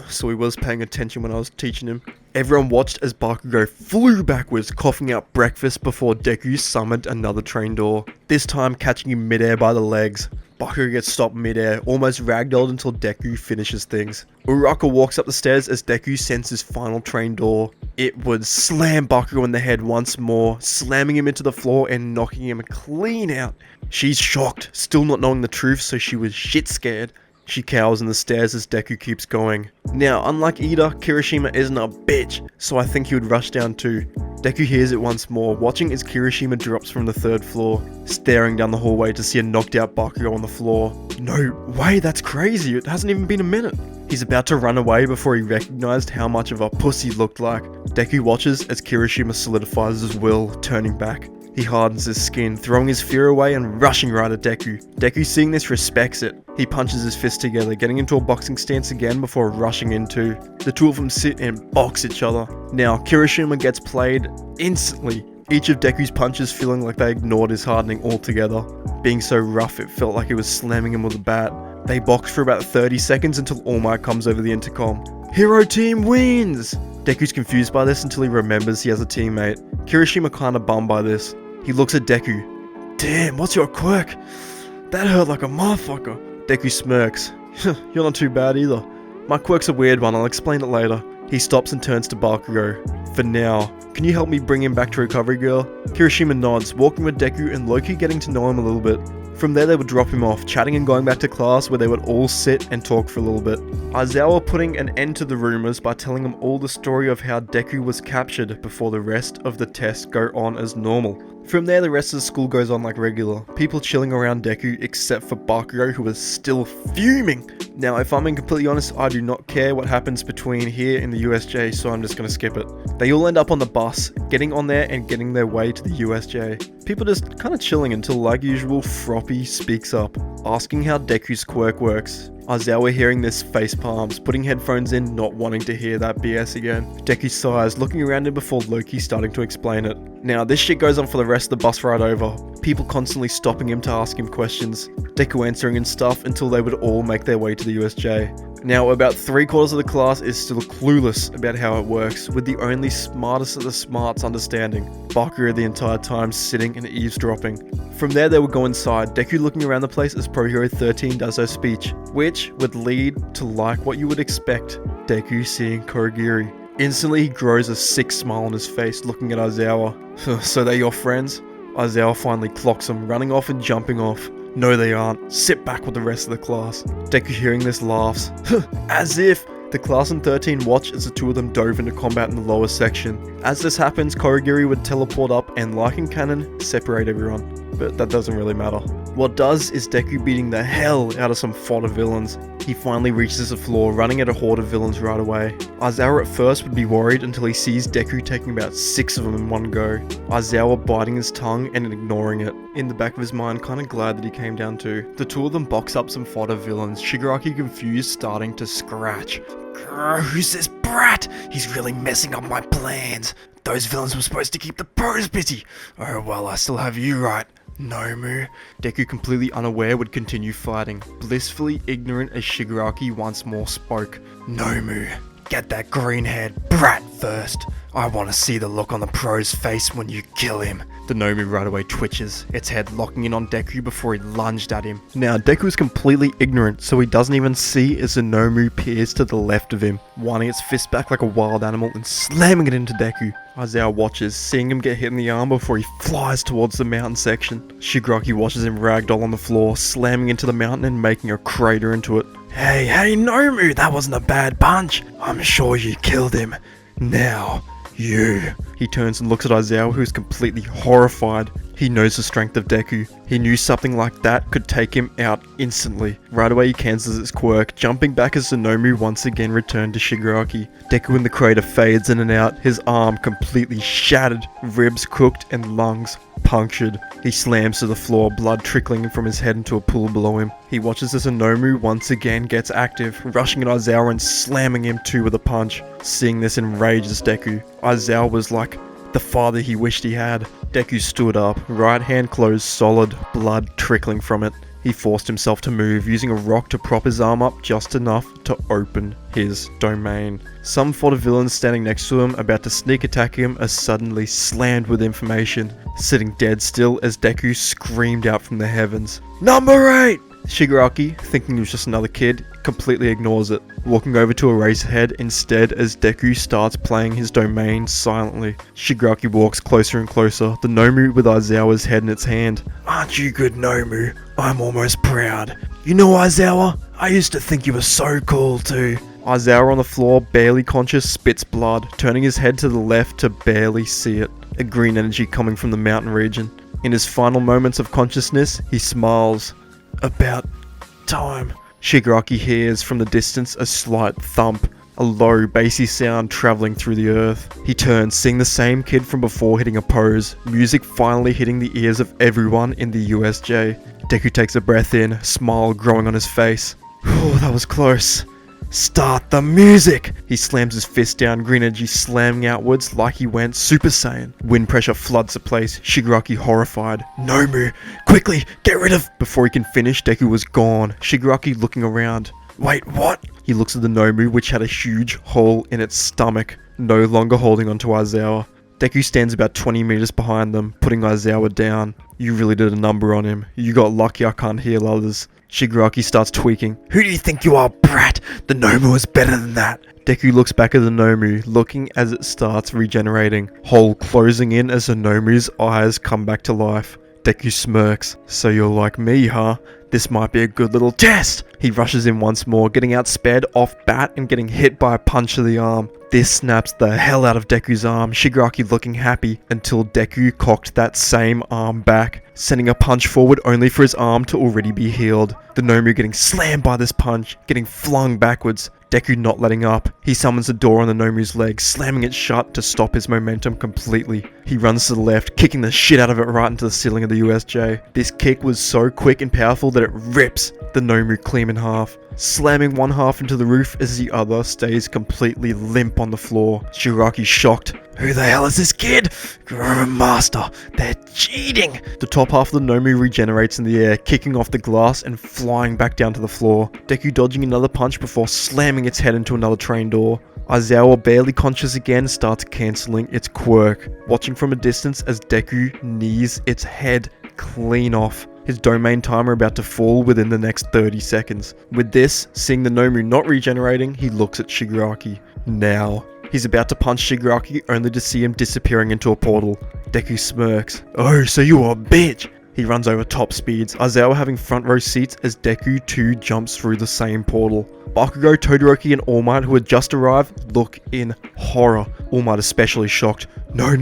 So he was paying attention when I was teaching him. Everyone watched as Bakugo flew backwards, coughing out breakfast before Deku summoned another train door. This time catching him midair by the legs. Bakugo gets stopped midair, almost ragdolled until Deku finishes things. Uraka walks up the stairs as Deku sends his final train door. It would slam Bakugo in the head once more, slamming him into the floor and knocking him clean out. She's shocked, still not knowing the truth, so she was shit scared. She cowers in the stairs as Deku keeps going. Now, unlike Ida, Kirishima isn't a bitch, so I think he would rush down too. Deku hears it once more, watching as Kirishima drops from the 3rd floor, staring down the hallway to see a knocked out Bakugo on the floor. No way, that's crazy, it hasn't even been a minute. He's about to run away before he recognized how much of a pussy he looked like. Deku watches as Kirishima solidifies his will, turning back. He hardens his skin, throwing his fear away and rushing right at Deku. Deku, seeing this, respects it. He punches his fists together, getting into a boxing stance again before rushing into. The two of them sit and box each other. Now, Kirishima gets played instantly, each of Deku's punches feeling like they ignored his hardening altogether. Being so rough, it felt like he was slamming him with a bat. They box for about 30 seconds until All Might comes over the intercom. Hero team wins! Deku's confused by this until he remembers he has a teammate. Kirishima kinda bummed by this. He looks at Deku. Damn, what's your quirk? That hurt like a motherfucker. Deku smirks. You're not too bad either. My quirk's a weird one, I'll explain it later. He stops and turns to Bakugo. For now, can you help me bring him back to Recovery Girl? Kirishima nods, walking with Deku and Loki getting to know him a little bit. From there they would drop him off, chatting and going back to class where they would all sit and talk for a little bit. Aizawa putting an end to the rumors by telling them all the story of how Deku was captured before the rest of the tests go on as normal. From there the rest of the school goes on like regular, people chilling around Deku except for Bakugo, who is still fuming. Now if I'm being completely honest, I do not care what happens between here and the USJ, so I'm just gonna skip it. They all end up on the bus, getting on there and getting their way to the USJ. People just kinda chilling until, like usual, Froppy speaks up, asking how Deku's quirk works. Aizawa hearing this face palms, putting headphones in, not wanting to hear that BS again. Deku sighs, looking around him before Loki starting to explain it. Now this shit goes on for the rest of the bus ride over, people constantly stopping him to ask him questions, Deku answering and stuff until they would all make their way to the USJ. Now about 3/4 of the class is still clueless about how it works, with the only smartest of the smarts understanding. Bakugo the entire time sitting and eavesdropping. From there they would go inside, Deku looking around the place as Pro Hero 13 does her speech, which would lead to like what you would expect, Deku seeing Kurogiri. Instantly he grows a sick smile on his face looking at Aizawa. So they're your friends? Aizawa finally clocks him, running off and jumping off. No they aren't, sit back with the rest of the class. Deku hearing this laughs. As if! The class in 13 watch as the two of them dove into combat in the lower section. As this happens, Kurogiri would teleport up and, like in canon, separate everyone. But that doesn't really matter. What does is Deku beating the hell out of some fodder villains. He finally reaches the floor, running at a horde of villains right away. Aizawa at first would be worried until he sees Deku taking about 6 of them in one go. Aizawa biting his tongue and ignoring it. In the back of his mind, kinda glad that he came down too. The two of them box up some fodder villains, Shigaraki confused, starting to scratch. Who's this brat? He's really messing up my plans. Those villains were supposed to keep the pros busy. Oh well, I still have you right, Nomu. Deku, completely unaware, would continue fighting, blissfully ignorant as Shigaraki once more spoke. Nomu, get that green-haired brat first. I want to see the look on the pro's face when you kill him. The Nomu right away twitches, its head locking in on Deku before he lunged at him. Now, Deku is completely ignorant, so he doesn't even see as the Nomu peers to the left of him, winding its fist back like a wild animal and slamming it into Deku. Aizawa watches, seeing him get hit in the arm before he flies towards the mountain section. Shigaraki watches him ragdoll on the floor, slamming into the mountain and making a crater into it. Hey, Nomu, that wasn't a bad punch. I'm sure you killed him. Now, you. He turns and looks at Aizawa, who is completely horrified. He knows the strength of Deku. He knew something like that could take him out instantly. Right away he cancels its quirk, jumping back as the Nomu once again returned to Shigaraki. Deku in the crater fades in and out, his arm completely shattered, ribs cooked and lungs punctured. He slams to the floor, blood trickling from his head into a pool below him. He watches as Nomu once again gets active, rushing at Aizawa and slamming him too with a punch. Seeing this enrages Deku. Aizawa was like the father he wished he had. Deku stood up, right hand closed solid, blood trickling from it. He forced himself to move, using a rock to prop his arm up just enough to open his domain. Some fodder villains standing next to him, about to sneak attack him, are suddenly slammed with information, sitting dead still as Deku screamed out from the heavens. Number 8! Shigaraki, thinking he was just another kid, completely ignores it, walking over to Eraserhead instead as Deku starts playing his domain silently. Shigaraki walks closer and closer, the Nomu with Aizawa's head in its hand. Aren't you good, Nomu? I'm almost proud. You know, Aizawa, I used to think you were so cool too. Aizawa on the floor, barely conscious, spits blood, turning his head to the left to barely see it. A green energy coming from the mountain region. In his final moments of consciousness, he smiles. About time. Shigaraki hears from the distance a slight thump, a low, bassy sound traveling through the earth. He turns, seeing the same kid from before hitting a pose, music finally hitting the ears of everyone in the USJ. Deku takes a breath in, a smile growing on his face. Oh, that was close. Start the music! He slams his fist down, green energy slamming outwards like he went Super Saiyan. Wind pressure floods the place, Shigaraki horrified. Nomu, quickly, get rid of... Before he can finish, Deku was gone, Shigaraki looking around. Wait, what? He looks at the Nomu, which had a huge hole in its stomach, no longer holding onto Aizawa. Deku stands about 20 meters behind them, putting Aizawa down. You really did a number on him. You got lucky I can't heal others. Shigaraki starts tweaking. Who do you think you are, brat? The Nomu is better than that. Deku looks back at the Nomu, looking as it starts regenerating, hole closing in as the Nomu's eyes come back to life. Deku smirks. So you're like me, huh? This might be a good little test! He rushes in once more, getting outspared off bat and getting hit by a punch to the arm. This snaps the hell out of Deku's arm, Shigaraki looking happy, until Deku cocked that same arm back, sending a punch forward only for his arm to already be healed. The Nomu getting slammed by this punch, getting flung backwards. Deku not letting up. He summons the door on the Nomu's leg, slamming it shut to stop his momentum completely. He runs to the left, kicking the shit out of it right into the ceiling of the USJ. This kick was so quick and powerful that it rips the Nomu clean in half, slamming one half into the roof as the other stays completely limp on the floor. Shigaraki shocked. Who the hell is this kid? Master, they're cheating! The top half of the Nomu regenerates in the air, kicking off the glass and flying back down to the floor. Deku dodging another punch before slamming its head into another train door. Aizawa, barely conscious again, starts cancelling its quirk, watching from a distance as Deku knees its head clean off. His domain timer about to fall within the next 30 seconds. With this, seeing the Nomu not regenerating, he looks at Shigaraki. Now. He's about to punch Shigaraki only to see him disappearing into a portal. Deku smirks. Oh, so you are a bitch! He runs over top speeds, Aizawa having front row seats as Deku too jumps through the same portal. Bakugo, Todoroki and All Might, who had just arrived, look in horror. All Might especially shocked. No,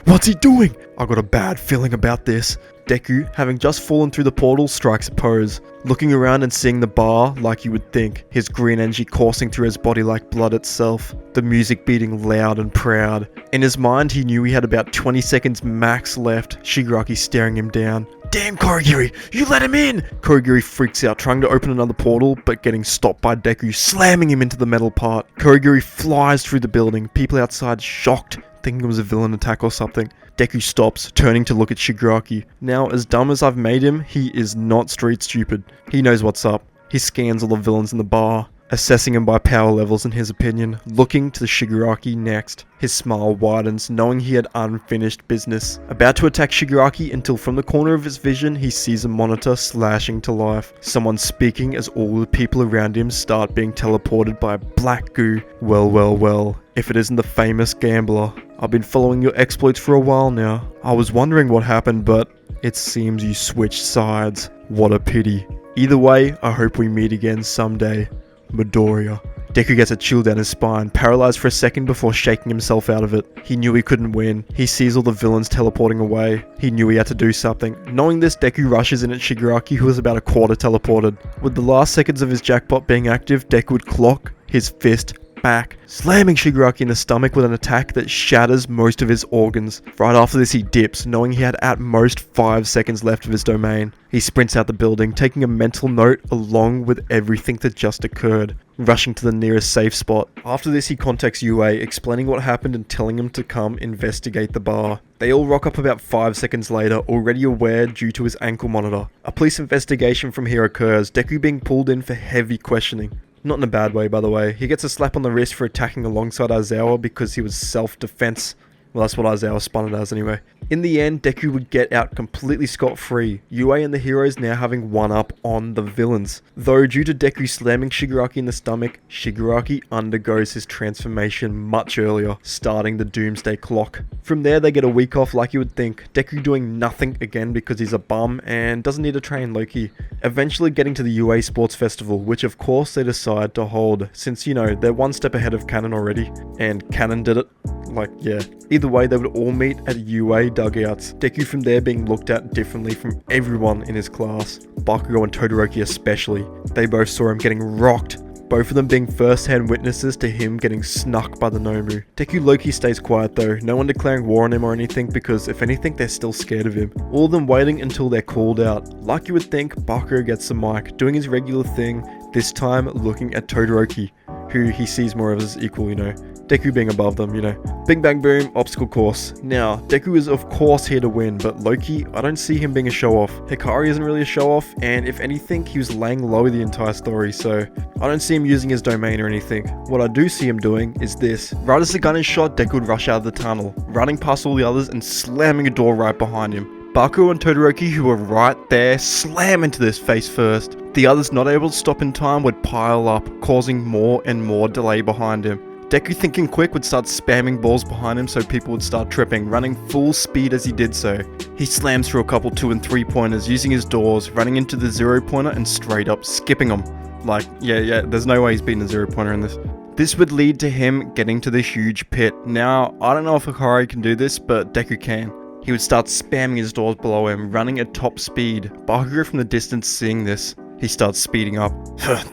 what's he doing? I got a bad feeling about this. Deku, having just fallen through the portal, strikes a pose, looking around and seeing the bar like you would think, his green energy coursing through his body like blood itself, the music beating loud and proud. In his mind, he knew he had about 20 seconds max left, Shigaraki staring him down. Damn, Korigiri, you let him in! Korigiri freaks out, trying to open another portal, but getting stopped by Deku, slamming him into the metal part. Korigiri flies through the building, people outside shocked. thinking it was a villain attack or something. Deku stops, turning to look at Shigaraki. Now, as dumb as I've made him, he is not street stupid. He knows what's up. He scans all the villains in the bar, assessing them by power levels in his opinion, looking to the Shigaraki next. His smile widens, knowing he had unfinished business. About to attack Shigaraki until from the corner of his vision, he sees a monitor slashing to life. Someone speaking as all the people around him start being teleported by black goo. Well, if it isn't the famous gambler. I've been following your exploits for a while now. I was wondering what happened, but it seems you switched sides. What a pity. Either way, I hope we meet again someday. Midoriya. Deku gets a chill down his spine, paralyzed for a second before shaking himself out of it. He knew he couldn't win. He sees all the villains teleporting away. He knew he had to do something. Knowing this, Deku rushes in at Shigaraki, who was about a quarter teleported. With the last seconds of his jackpot being active, Deku would clock his fist back, slamming Shigaraki in the stomach with an attack that shatters most of his organs. Right after this, he dips, knowing he had at most 5 seconds left of his domain. He sprints out the building, taking a mental note along with everything that just occurred, rushing to the nearest safe spot. After this, he contacts UA, explaining what happened and telling him to come investigate the bar. They all rock up about 5 seconds later, already aware due to his ankle monitor. A police investigation from here occurs, Deku being pulled in for heavy questioning. Not in a bad way, by the way. He gets a slap on the wrist for attacking alongside Aizawa because he was self-defense. Well, that's what Aizawa spun it as anyway. In the end, Deku would get out completely scot-free, UA and the heroes now having one up on the villains. Though due to Deku slamming Shigaraki in the stomach, Shigaraki undergoes his transformation much earlier, starting the doomsday clock. From there, they get a week off like you would think, Deku doing nothing again because he's a bum and doesn't need to train low-key. Eventually getting to the UA Sports Festival, which of course they decide to hold, since, you know, they're one step ahead of Canon already, and Canon did it. Like, yeah. Either way, they would all meet at UA dugouts. Deku from there being looked at differently from everyone in his class. Bakugo and Todoroki especially. They both saw him getting rocked. Both of them being first-hand witnesses to him getting snuck by the Nomu. Deku low-key stays quiet though, no one declaring war on him or anything because if anything they're still scared of him. All of them waiting until they're called out. Like you would think, Bakugo gets the mic, doing his regular thing, this time looking at Todoroki, who he sees more of as equal, you know. Deku being above them, you know. Bing bang boom, obstacle course. Now, Deku is of course here to win, but Loki, I don't see him being a show-off. Hakari isn't really a show-off, and if anything, he was laying low the entire story, so I don't see him using his domain or anything. What I do see him doing is this. Right as the gun is shot, Deku would rush out of the tunnel, running past all the others and slamming a door right behind him. Bakugo and Todoroki, who were right there, slam into this face first. The others not able to stop in time would pile up, causing more and more delay behind him. Deku, thinking quick, would start spamming balls behind him so people would start tripping, running full speed as he did so. He slams through a couple 2 and 3 pointers using his doors, running into the 0 pointer and straight up skipping them. Like, yeah, there's no way he's beating the 0 pointer in this. This would lead to him getting to the huge pit. Now, I don't know if Hakari can do this, but Deku can. He would start spamming his doors below him, running at top speed. Bakugo from the distance seeing this, he starts speeding up.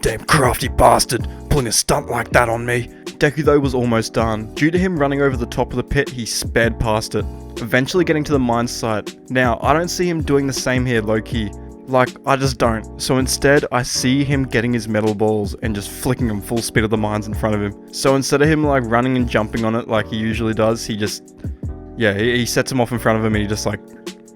Damn crafty bastard, pulling a stunt like that on me. Deku though was almost done. Due to him running over the top of the pit, he sped past it, eventually getting to the mine site. Now, I don't see him doing the same here low-key. Like, I just don't. So instead, I see him getting his metal balls and just flicking them full speed at the mines in front of him. So instead of him like running and jumping on it like he usually does, he just... yeah, he sets him off in front of him and he just like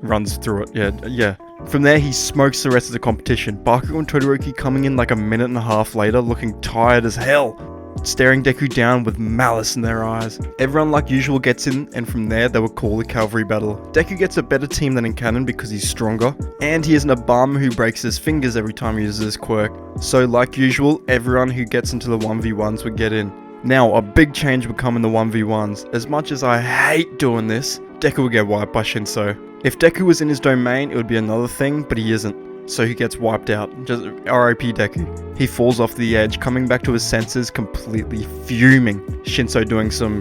runs through it. Yeah. From there, he smokes the rest of the competition. Bakugo and Todoroki coming in like a minute and a half later, looking tired as hell, staring Deku down with malice in their eyes. Everyone like usual gets in, and from there they would call the cavalry battle. Deku gets a better team than in canon because he's stronger, and he isn't a bum who breaks his fingers every time he uses his quirk. So like usual, everyone who gets into the 1v1s would get in. Now, a big change would come in the 1v1s. As much as I hate doing this, Deku would get wiped by Shinso. If Deku was in his domain, it would be another thing, but he isn't. So he gets wiped out. Just RIP Deku. He falls off the edge, coming back to his senses, completely fuming. Shinso doing some,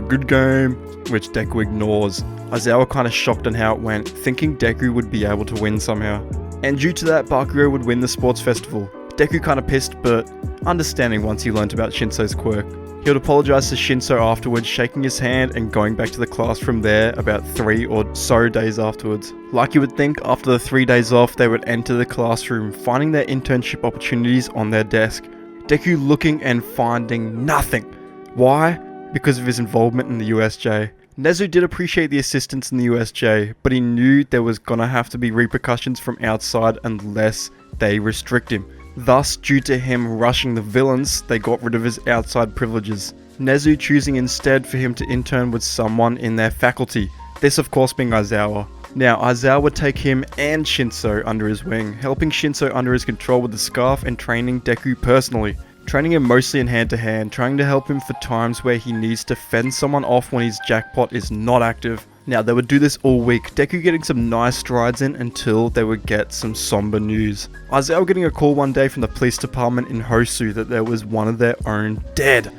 good game, which Deku ignores. Aizawa kinda shocked on how it went, thinking Deku would be able to win somehow. And due to that, Bakugo would win the sports festival. Deku kinda pissed, but understanding once he learnt about Shinso's quirk. He would apologise to Shinso afterwards, shaking his hand and going back to the class from there about 3 or so days afterwards. Like you would think, after the 3 days off, they would enter the classroom, finding their internship opportunities on their desk. Deku looking and finding nothing. Why? Because of his involvement in the USJ. Nezu did appreciate the assistance in the USJ, but he knew there was gonna have to be repercussions from outside unless they restrict him. Thus, due to him rushing the villains, they got rid of his outside privileges. Nezu choosing instead for him to intern with someone in their faculty, this of course being Aizawa. Now, Aizawa would take him and Shinso under his wing, helping Shinso under his control with the scarf and training Deku personally. Training him mostly in hand-to-hand, trying to help him for times where he needs to fend someone off when his jackpot is not active. Now, they would do this all week, Deku getting some nice strides in until they would get some somber news. Aizawa getting a call one day from the police department in Hosu that there was one of their own dead.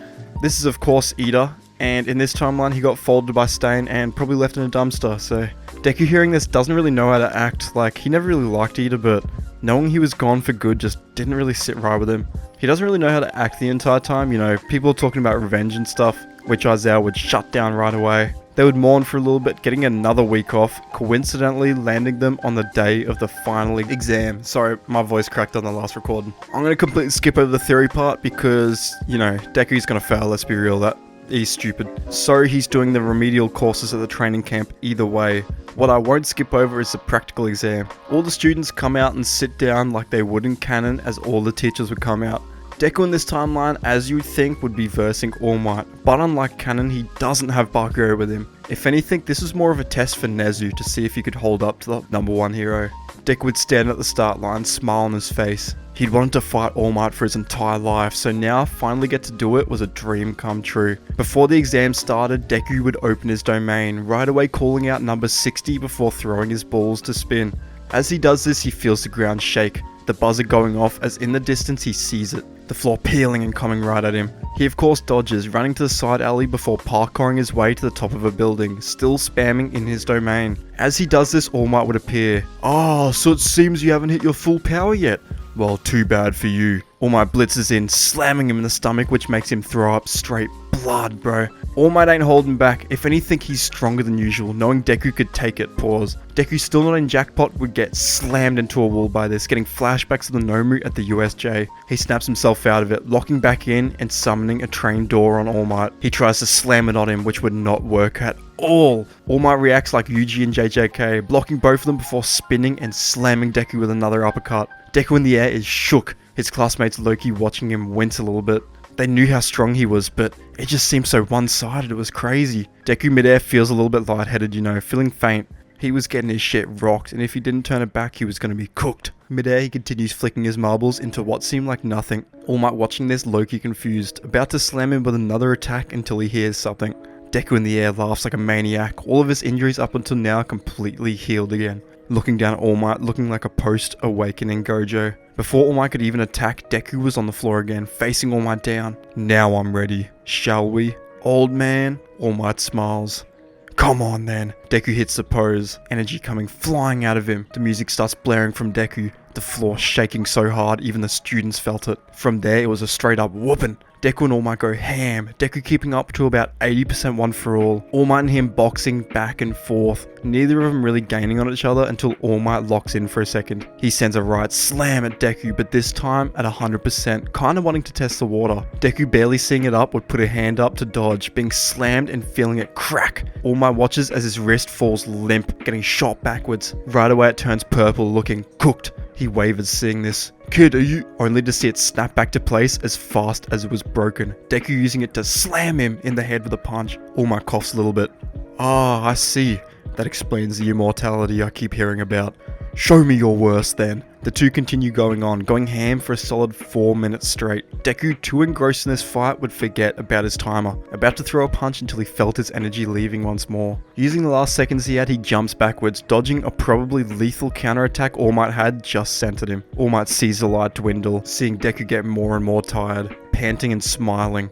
This is of course Ida, and in this timeline he got folded by Stain and probably left in a dumpster, so Deku hearing this doesn't really know how to act. Like, he never really liked Ida, but knowing he was gone for good just didn't really sit right with him. He doesn't really know how to act the entire time, you know, people talking about revenge and stuff, which Aizawa would shut down right away. They would mourn for a little bit, getting another week off, coincidentally landing them on the day of the final exam. Sorry, my voice cracked on the last recording. I'm going to completely skip over the theory part because, you know, Deku's going to fail, let's be real, that he's stupid. So he's doing the remedial courses at the training camp either way. What I won't skip over is the practical exam. All the students come out and sit down like they would in canon, as all the teachers would come out. Deku in this timeline, as you would think, would be versing All Might, but unlike canon, he doesn't have Bakugou with him. If anything, this was more of a test for Nezu to see if he could hold up to the #1 hero. Deku would stand at the start line, smile on his face. He'd wanted to fight All Might for his entire life, so now finally get to do it was a dream come true. Before the exam started, Deku would open his domain, right away calling out number 60 before throwing his balls to spin. As he does this, he feels the ground shake, the buzzer going off as in the distance he sees it, the floor peeling and coming right at him. He of course dodges, running to the side alley before parkouring his way to the top of a building, still spamming in his domain. As he does this, All Might would appear. "Oh, so it seems you haven't hit your full power yet. Well, too bad for you." All Might blitzes in, slamming him in the stomach, which makes him throw up straight blood, bro. All Might ain't holding back. If anything, he's stronger than usual, knowing Deku could take it. Pause. Deku, still not in jackpot, would get slammed into a wall by this, getting flashbacks of the Nomu at the USJ. He snaps himself out of it, locking back in and summoning a train door on All Might. He tries to slam it on him, which would not work at all. All Might reacts like Yuji and JJK, blocking both of them before spinning and slamming Deku with another uppercut. Deku in the air is shook, his classmates Loki watching him wince a little bit. They knew how strong he was, but it just seemed so one-sided, it was crazy. Deku midair feels a little bit lightheaded, you know, feeling faint. He was getting his shit rocked, and if he didn't turn it back, he was going to be cooked. Midair, he continues flicking his marbles into what seemed like nothing. All Might watching this, Loki confused, about to slam him with another attack until he hears something. Deku in the air laughs like a maniac, all of his injuries up until now completely healed again. Looking down at All Might, looking like a post-awakening Gojo. Before All Might could even attack, Deku was on the floor again, facing All Might down. "Now I'm ready. Shall we, old man?" All Might smiles. "Come on then." Deku hits the pose, energy coming flying out of him. The music starts blaring from Deku, the floor shaking so hard even the students felt it. From there, it was a straight up whooping. Deku and All Might go ham, Deku keeping up to about 80% one for all. All Might and him boxing back and forth, neither of them really gaining on each other until All Might locks in for a second. He sends a right slam at Deku, but this time at 100%, kinda wanting to test the water. Deku, barely seeing it up, would put a hand up to dodge, being slammed and feeling it crack. All Might watches as his wrist falls limp, getting shot backwards. Right away it turns purple, looking cooked. He wavers seeing this. "Kid, are you?" Only to see it snap back to place as fast as it was broken. Deku using it to slam him in the head with a punch. All Might coughs a little bit. "Ah, I see. That explains the immortality I keep hearing about. Show me your worst then." The two continue going on, going ham for a solid 4 minutes straight. Deku, too engrossed in this fight, would forget about his timer, about to throw a punch until he felt his energy leaving once more. Using the last seconds he had, he jumps backwards, dodging a probably lethal counterattack All Might had just sent at him. All Might sees the light dwindle, seeing Deku get more and more tired, panting and smiling.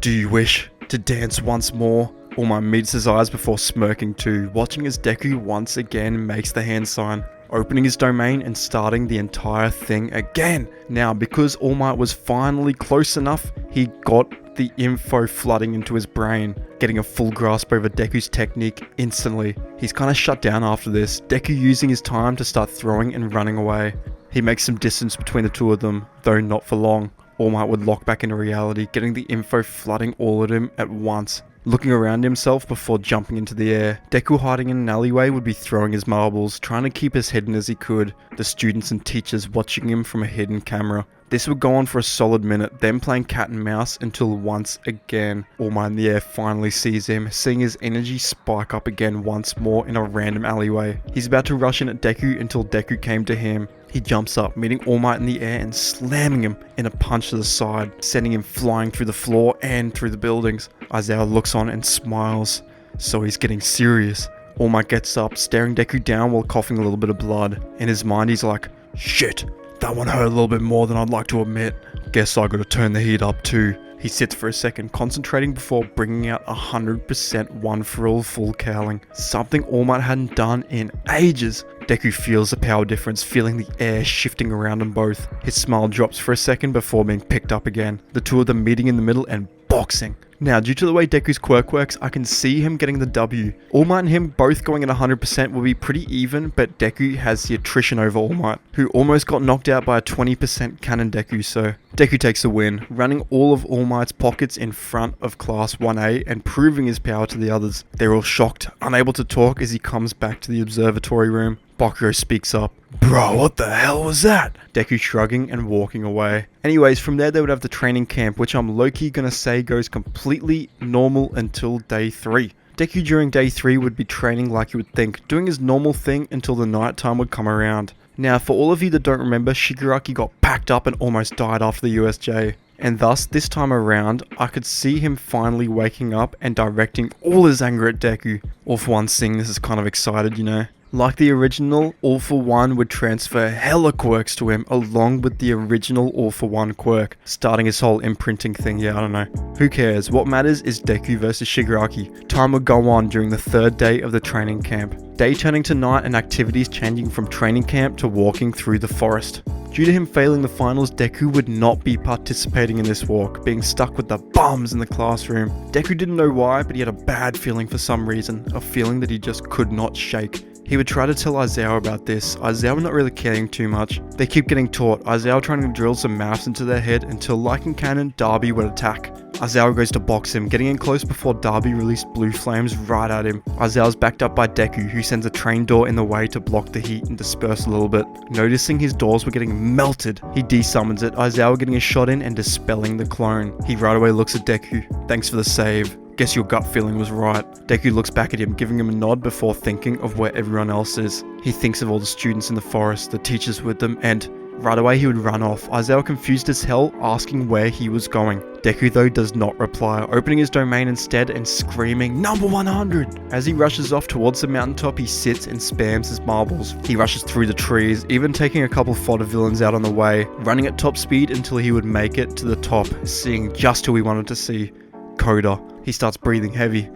"Do you wish to dance once more?" All Might meets his eyes before smirking too, watching as Deku once again makes the hand sign, opening his domain and starting the entire thing again. Now, because All Might was finally close enough, he got the info flooding into his brain, getting a full grasp over Deku's technique instantly. He's kinda shut down after this, Deku using his time to start throwing and running away. He makes some distance between the two of them, though not for long. All Might would lock back into reality, getting the info flooding all at him at once. looking around himself before jumping into the air. Deku, hiding in an alleyway, would be throwing his marbles, trying to keep as hidden as he could, the students and teachers watching him from a hidden camera. This would go on for a solid minute, then playing cat and mouse until once again, All Might in the Air finally sees him, seeing his energy spike up again once more in a random alleyway. He's about to rush in at Deku until Deku came to him. He jumps up, meeting All Might in the air and slamming him in a punch to the side, sending him flying through the floor and through the buildings. Aizawa looks on and smiles, so he's getting serious. All Might gets up, staring Deku down while coughing a little bit of blood. In his mind he's like, shit, that one hurt a little bit more than I'd like to admit. Guess I gotta turn the heat up too. He sits for a second, concentrating before bringing out 100% one for all full cowling. Something All Might hadn't done in ages. Deku feels the power difference, feeling the air shifting around them both. His smile drops for a second before being picked up again. The two of them meeting in the middle and boxing. Now, due to the way Deku's quirk works, I can see him getting the W. All Might and him both going at 100% will be pretty even, but Deku has the attrition over All Might, who almost got knocked out by a 20% cannon Deku, so Deku takes the win, running all of All Might's pockets in front of Class 1A and proving his power to the others. They're all shocked, unable to talk as he comes back to the observatory room. Bakuro speaks up. Bro, what the hell was that? Deku shrugging and walking away. Anyways, from there they would have the training camp, which I'm low-key gonna say goes completely normal until day 3. Deku during day 3 would be training like you would think, doing his normal thing until the night time would come around. Now, for all of you that don't remember, Shigaraki got packed up and almost died after the USJ. And thus, this time around, I could see him finally waking up and directing all his anger at Deku. All for One seeing this is kind of excited, you know. Like the original, All for One would transfer hella quirks to him along with the original All for One quirk, starting his whole imprinting thing. Yeah, I don't know. Who cares? What matters is Deku versus Shigaraki. Time would go on during the 3rd day of the training camp. Day turning to night and activities changing from training camp to walking through the forest. Due to him failing the finals, Deku would not be participating in this walk, being stuck with the bums in the classroom. Deku didn't know why, but he had a bad feeling for some reason, a feeling that he just could not shake. He would try to tell Aizawa about this, Aizawa not really caring too much. They keep getting taught, Aizawa trying to drill some maths into their head until, like in canon, Darby would attack. Aizawa goes to box him, getting in close before Darby released blue flames right at him. Aizawa's backed up by Deku, who sends a train door in the way to block the heat and disperse a little bit. Noticing his doors were getting melted, he desummons it, Aizawa getting a shot in and dispelling the clone. He right away looks at Deku. Thanks for the save. Guess your gut feeling was right. Deku looks back at him, giving him a nod before thinking of where everyone else is. He thinks of all the students in the forest, the teachers with them, and right away he would run off. Aizawa confused as hell, asking where he was going. Deku though does not reply, opening his domain instead and screaming, "Number 100! As he rushes off towards the mountaintop, he sits and spams his marbles. He rushes through the trees, even taking a couple fodder villains out on the way, running at top speed until he would make it to the top, seeing just who he wanted to see. Koda. He starts breathing heavy.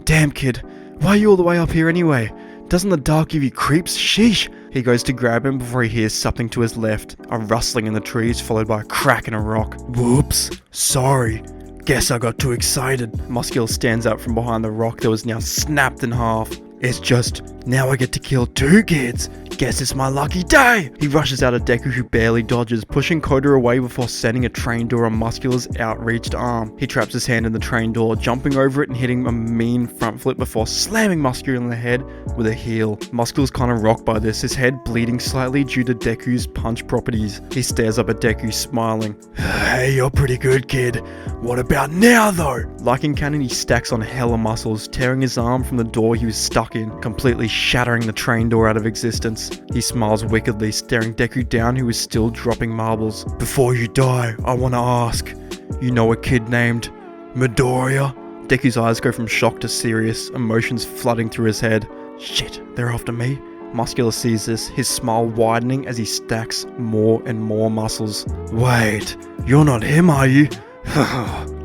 Damn kid, why are you all the way up here anyway? Doesn't the dark give you creeps? Sheesh! He goes to grab him before he hears something to his left, a rustling in the trees followed by a crack in a rock. Whoops, sorry. Guess I got too excited. Muscular stands out from behind the rock that was now snapped in half. It's just, now I get to kill 2 kids. Guess it's my lucky day. He rushes out at Deku, who barely dodges, pushing Koda away before sending a train door on Muscular's outreached arm. He traps his hand in the train door, jumping over it and hitting a mean front flip before slamming Muscular in the head with a heel. Muscular's kind of rocked by this, his head bleeding slightly due to Deku's punch properties. He stares up at Deku, smiling. Hey, you're pretty good, kid. What about now, though? Like in canon, he stacks on hella muscles, tearing his arm from the door he was stuck in, completely shattering the train door out of existence. He smiles wickedly, staring Deku down, who is still dropping marbles. Before you die, I want to ask, you know a kid named Midoriya? Deku's eyes go from shock to serious, emotions flooding through his head. Shit, they're after me? Muscular sees this, his smile widening as he stacks more and more muscles. Wait, you're not him, are you?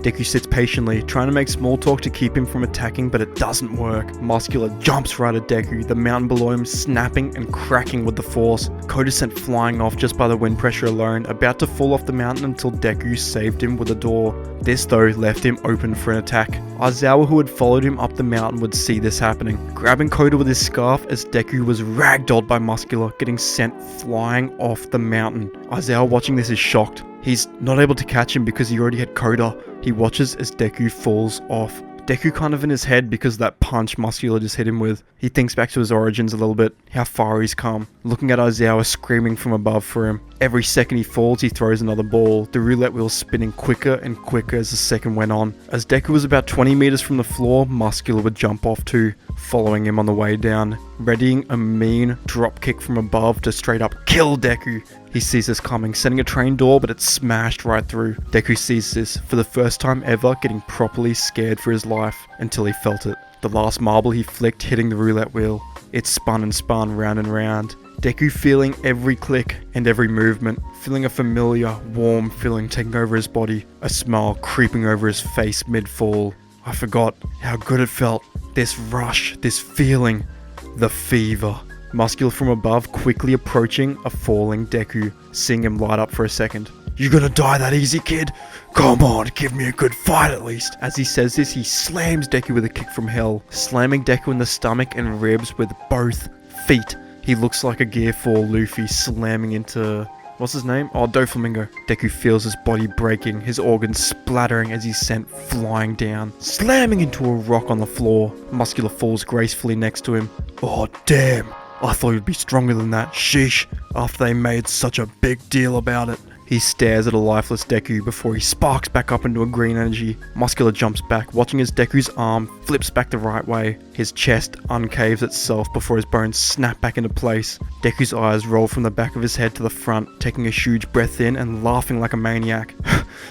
Deku sits patiently, trying to make small talk to keep him from attacking, but it doesn't work. Muscular jumps right at Deku, the mountain below him snapping and cracking with the force. Koda sent flying off just by the wind pressure alone, about to fall off the mountain until Deku saved him with a door. This though left him open for an attack. Aizawa, who had followed him up the mountain, would see this happening, grabbing Koda with his scarf as Deku was ragdolled by Muscular, getting sent flying off the mountain. Aizawa watching this is shocked. He's not able to catch him because he already had Koda. He watches as Deku falls off Deku kind of in his head because of that punch Muscular just hit him with. He thinks back to his origins a little bit, how far he's come, looking at Aizawa screaming from above for him. Every second he falls, he throws another ball, the roulette wheel spinning quicker and quicker as the second went on. As Deku was about 20 meters from the floor, Muscular would jump off too, following him on the way down, readying a mean drop kick from above to straight up kill Deku. He sees this coming, sending a train door, but it's smashed right through. Deku sees this, for the first time ever, getting properly scared for his life, until he felt it. The last marble he flicked hitting the roulette wheel. It spun and spun round and round. Deku feeling every click and every movement, feeling a familiar, warm feeling taking over his body, a smile creeping over his face mid-fall. I forgot how good it felt. This rush, this feeling, the fever. Muscular from above quickly approaching a falling Deku, seeing him light up for a second. "You gonna die that easy, kid? Come on, give me a good fight at least." As he says this, he slams Deku with a kick from hell, slamming Deku in the stomach and ribs with both feet. He looks like a Gear 4 Luffy slamming into... what's his name? Oh, Doflamingo. Deku feels his body breaking, his organs splattering as he's sent flying down, slamming into a rock on the floor. Muscular falls gracefully next to him. "Oh, damn. I thought you'd be stronger than that, sheesh, after they made such a big deal about it." He stares at a lifeless Deku before he sparks back up into a green energy. Muscular jumps back, watching as Deku's arm flips back the right way. His chest uncaves itself before his bones snap back into place. Deku's eyes roll from the back of his head to the front, taking a huge breath in and laughing like a maniac.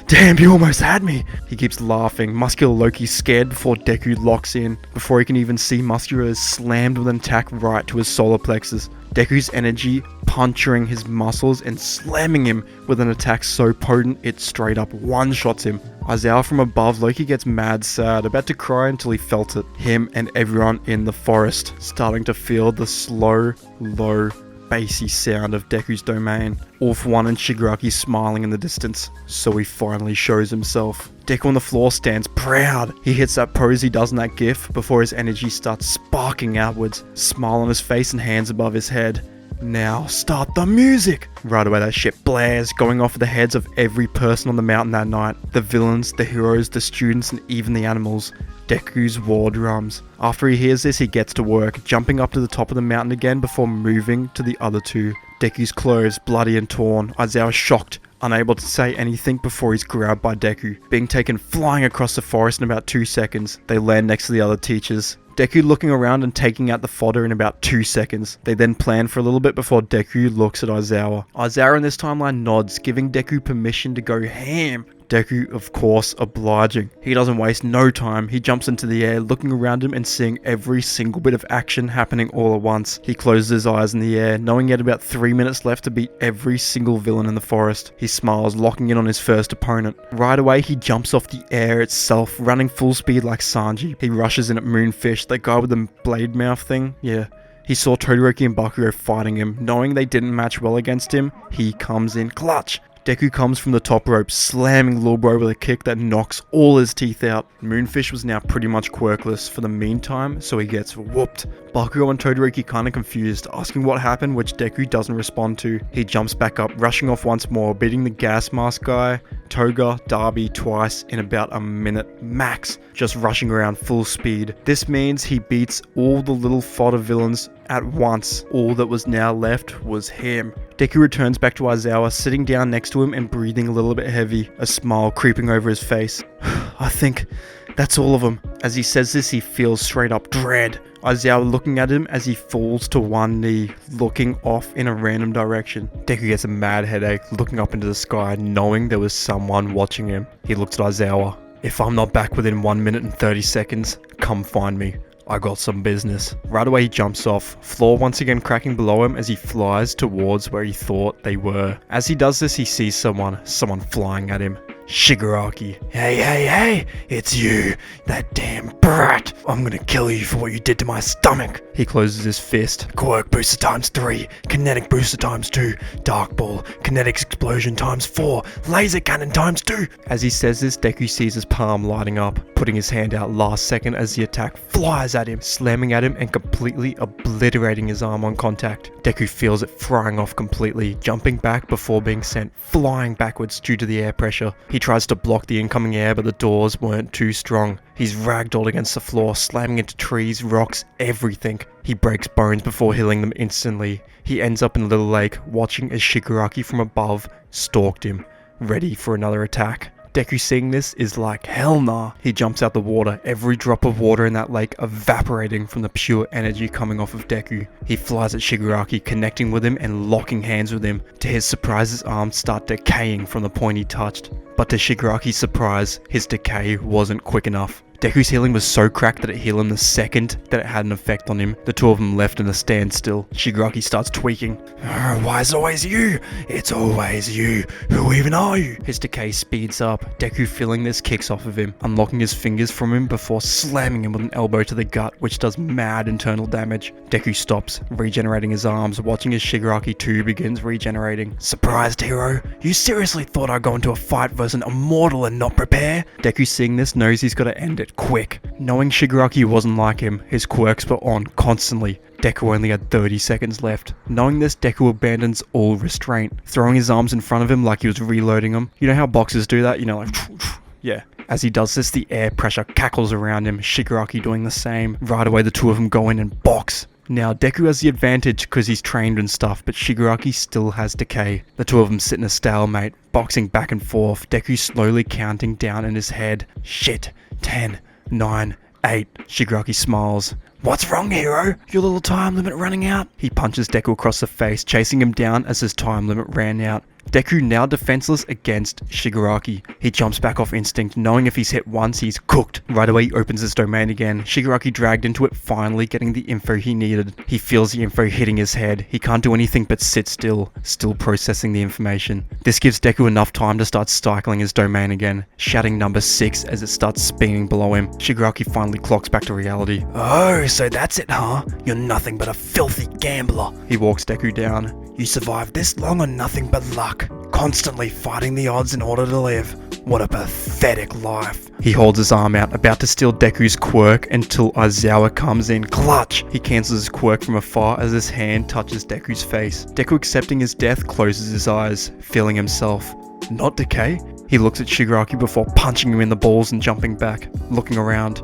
"Damn, you almost had me!" He keeps laughing, Muscular Loki scared before Deku locks in. Before he can even see, Muscular is slammed with an attack right to his solar plexus. Deku's energy puncturing his muscles and slamming him with an attack so potent it straight up one-shots him. Aizawa from above, Loki gets mad sad, about to cry until he felt it. Him and everyone in the forest starting to feel the slow, low, bassy sound of Deku's domain. All for One and Shigaraki smiling in the distance, so he finally shows himself. Deku on the floor stands proud. He hits that pose he does in that gif before his energy starts sparking outwards, smile on his face and hands above his head. "Now start the music!" Right away that shit blares, going off the heads of every person on the mountain that night. The villains, the heroes, the students, and even the animals. Deku's war drums. After he hears this, he gets to work, jumping up to the top of the mountain again before moving to the other two. Deku's clothes bloody and torn. Aizawa shocked, unable to say anything before he's grabbed by Deku, being taken flying across the forest in about 2 seconds. They land next to the other teachers. Deku looking around and taking out the fodder in about 2 seconds. They then plan for a little bit before Deku looks at Aizawa. Aizawa in this timeline nods, giving Deku permission to go ham. Deku, of course, obliging. He doesn't waste no time. He jumps into the air, looking around him and seeing every single bit of action happening all at once. He closes his eyes in the air, knowing he had about 3 minutes left to beat every single villain in the forest. He smiles, locking in on his first opponent. Right away, he jumps off the air itself, running full speed like Sanji. He rushes in at Moonfish, that guy with the blade mouth thing. Yeah. He saw Todoroki and Bakugo fighting him. Knowing they didn't match well against him, he comes in clutch. Deku comes from the top rope, slamming Lil Bro with a kick that knocks all his teeth out. Moonfish was now pretty much quirkless for the meantime, so he gets whooped. Bakugo and Todoroki kinda confused, asking what happened, which Deku doesn't respond to. He jumps back up, rushing off once more, beating the gas mask guy, Toga, Darby twice in about a minute max, just rushing around full speed. This means he beats all the little fodder villains at once. All that was now left was him. Deku returns back to Aizawa, sitting down next to him and breathing a little bit heavy, a smile creeping over his face. "I think that's all of them." As he says this, he feels straight up dread. Aizawa looking at him as he falls to one knee, looking off in a random direction. Deku gets a mad headache, looking up into the sky, knowing there was someone watching him. He looks at Aizawa. "If I'm not back within 1 minute and 30 seconds, come find me. I got some business." Right away he jumps off, floor once again cracking below him as he flies towards where he thought they were. As he does this, he sees someone flying at him. Shigaraki. Hey, it's you, that damn brat. I'm gonna kill you for what you did to my stomach." He closes his fist. "Quirk booster times 3, kinetic booster times 2, dark ball, kinetics explosion times 4, laser cannon times 2. As he says this, Deku sees his palm lighting up, putting his hand out last second as the attack flies at him, slamming at him and completely obliterating his arm on contact. Deku feels it frying off completely, jumping back before being sent flying backwards due to the air pressure. He tries to block the incoming air, but the doors weren't too strong. He's ragdolled against the floor, slamming into trees, rocks, everything. He breaks bones before healing them instantly. He ends up in a little lake, watching as Shigaraki from above stalked him, ready for another attack. Deku seeing this is like, hell nah. He jumps out the water, every drop of water in that lake evaporating from the pure energy coming off of Deku. He flies at Shigaraki, connecting with him and locking hands with him. To his surprise, his arms start decaying from the point he touched. But to Shigaraki's surprise, his decay wasn't quick enough. Deku's healing was so cracked that it healed him the second that it had an effect on him. The two of them left in a standstill. Shigaraki starts tweaking. Why is it always you? It's always you. Who even are you? His decay speeds up. Deku feeling this kicks off of him, unlocking his fingers from him before slamming him with an elbow to the gut, which does mad internal damage. Deku stops, regenerating his arms, watching as Shigaraki too begins regenerating. Surprised, hero? You seriously thought I'd go into a fight versus an immortal and not prepare? Deku seeing this knows he's got to end it quick. Knowing Shigaraki wasn't like him, his quirks were on constantly. Deku only had 30 seconds left. Knowing this, Deku abandons all restraint, throwing his arms in front of him like he was reloading them. You know how boxers do that? You know, like, yeah. As he does this, the air pressure cackles around him, Shigaraki doing the same. Right away, the two of them go in and box. Now, Deku has the advantage because he's trained and stuff, but Shigaraki still has decay. The two of them sit in a stalemate, boxing back and forth, Deku slowly counting down in his head. Shit. 10, 9, 8. Shigaraki smiles. What's wrong, hero? Your little time limit running out? He punches Deku across the face, chasing him down as his time limit ran out. Deku now defenseless against Shigaraki. He jumps back off instinct, knowing if he's hit once, he's cooked. Right away, he opens his domain again. Shigaraki dragged into it, finally getting the info he needed. He feels the info hitting his head. He can't do anything but sit still processing the information. This gives Deku enough time to start cycling his domain again, shouting number 6 as it starts spinning below him. Shigaraki finally clocks back to reality. Oh, so that's it, huh? You're nothing but a filthy gambler. He walks Deku down. You survived this long on nothing but luck, constantly fighting the odds in order to live. What a pathetic life. He holds his arm out, about to steal Deku's quirk until Aizawa comes in. Clutch! He cancels his quirk from afar as his hand touches Deku's face. Deku, accepting his death, closes his eyes, feeling himself not decay. He looks at Shigaraki before punching him in the balls and jumping back, looking around.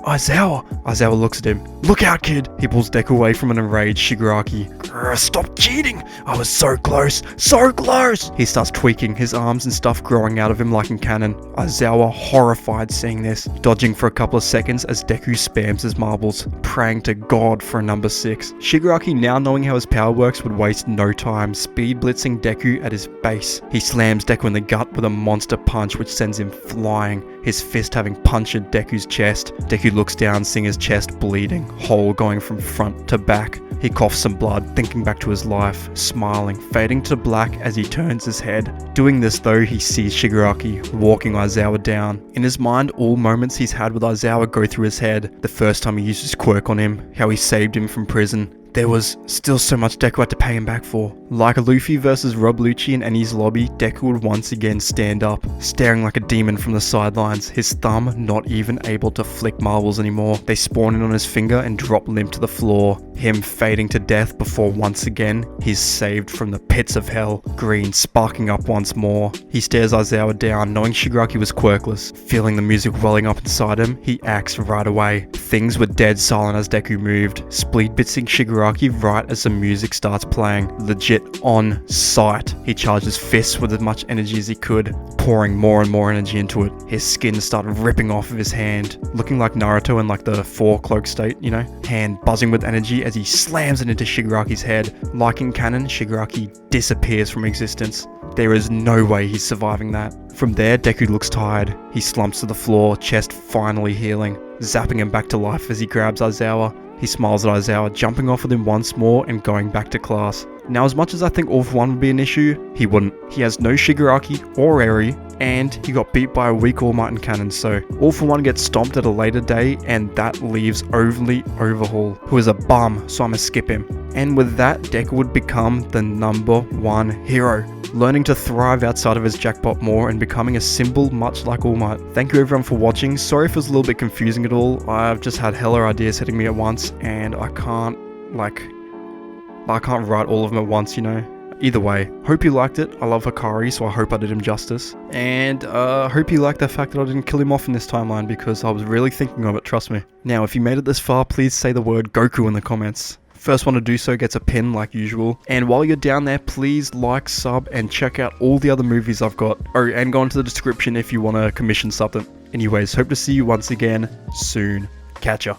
Aizawa! Aizawa looks at him. Look out, kid! He pulls Deku away from an enraged Shigaraki. Stop cheating! I was so close! So close! He starts tweaking, his arms and stuff growing out of him like in cannon. Aizawa horrified seeing this, dodging for a couple of seconds as Deku spams his marbles, praying to God for a number 6. Shigaraki, now knowing how his power works, would waste no time, speed blitzing Deku at his base. He slams Deku in the gut with a monster punch which sends him flying, his fist having punctured Deku's chest. Deku looks down, seeing his chest bleeding, hole going from front to back. He coughs some blood, thinking back to his life, smiling, fading to black as he turns his head. Doing this though, he sees Shigaraki, walking Aizawa down. In his mind, all moments he's had with Aizawa go through his head. The first time he used his quirk on him, how he saved him from prison. There was still so much Deku had to pay him back for. Like a Luffy versus Rob Lucci in Eni's lobby, Deku would once again stand up, staring like a demon from the sidelines, his thumb not even able to flick marbles anymore. They spawn in on his finger and drop limp to the floor, him fading to death before once again he's saved from the pits of hell, green sparking up once more. He stares Aizawa down, knowing Shigaraki was quirkless. Feeling the music welling up inside him, he acts right away. Things were dead silent as Deku moved, split bitsing Shigaraki right as the music starts playing, legit on sight. He charged his fists with as much energy as he could, pouring more and more energy into it. His skin started ripping off of his hand, looking like Naruto in like the 4 cloak state, you know? Hand buzzing with energy as he slams it into Shigaraki's head. Like in canon, Shigaraki disappears from existence. There is no way he's surviving that. From there, Deku looks tired. He slumps to the floor, chest finally healing, zapping him back to life as he grabs Aizawa. He smiles at Aizawa, jumping off with him once more and going back to class. Now, as much as I think All For One would be an issue, he wouldn't. He has no Shigaraki or Eri, and he got beat by a weak All Might and Cannon, so All For One gets stomped at a later day, and that leaves Overly Overhaul, who is a bum, so I'ma skip him. And with that, Deku would become the number 1 hero, learning to thrive outside of his jackpot more and becoming a symbol much like All Might. Thank you everyone for watching. Sorry if it was a little bit confusing at all. I've just had hella ideas hitting me at once, and I can't write all of them at once, you know. Either way, hope you liked it. I love Hakari, so I hope I did him justice. And hope you liked the fact that I didn't kill him off in this timeline, because I was really thinking of it, trust me. Now, if you made it this far, please say the word Goku in the comments. First one to do so gets a pin like usual. And while you're down there, please like, sub, and check out all the other movies I've got. Oh, and go into the description if you want to commission something. Anyways, hope to see you once again soon. Catch ya.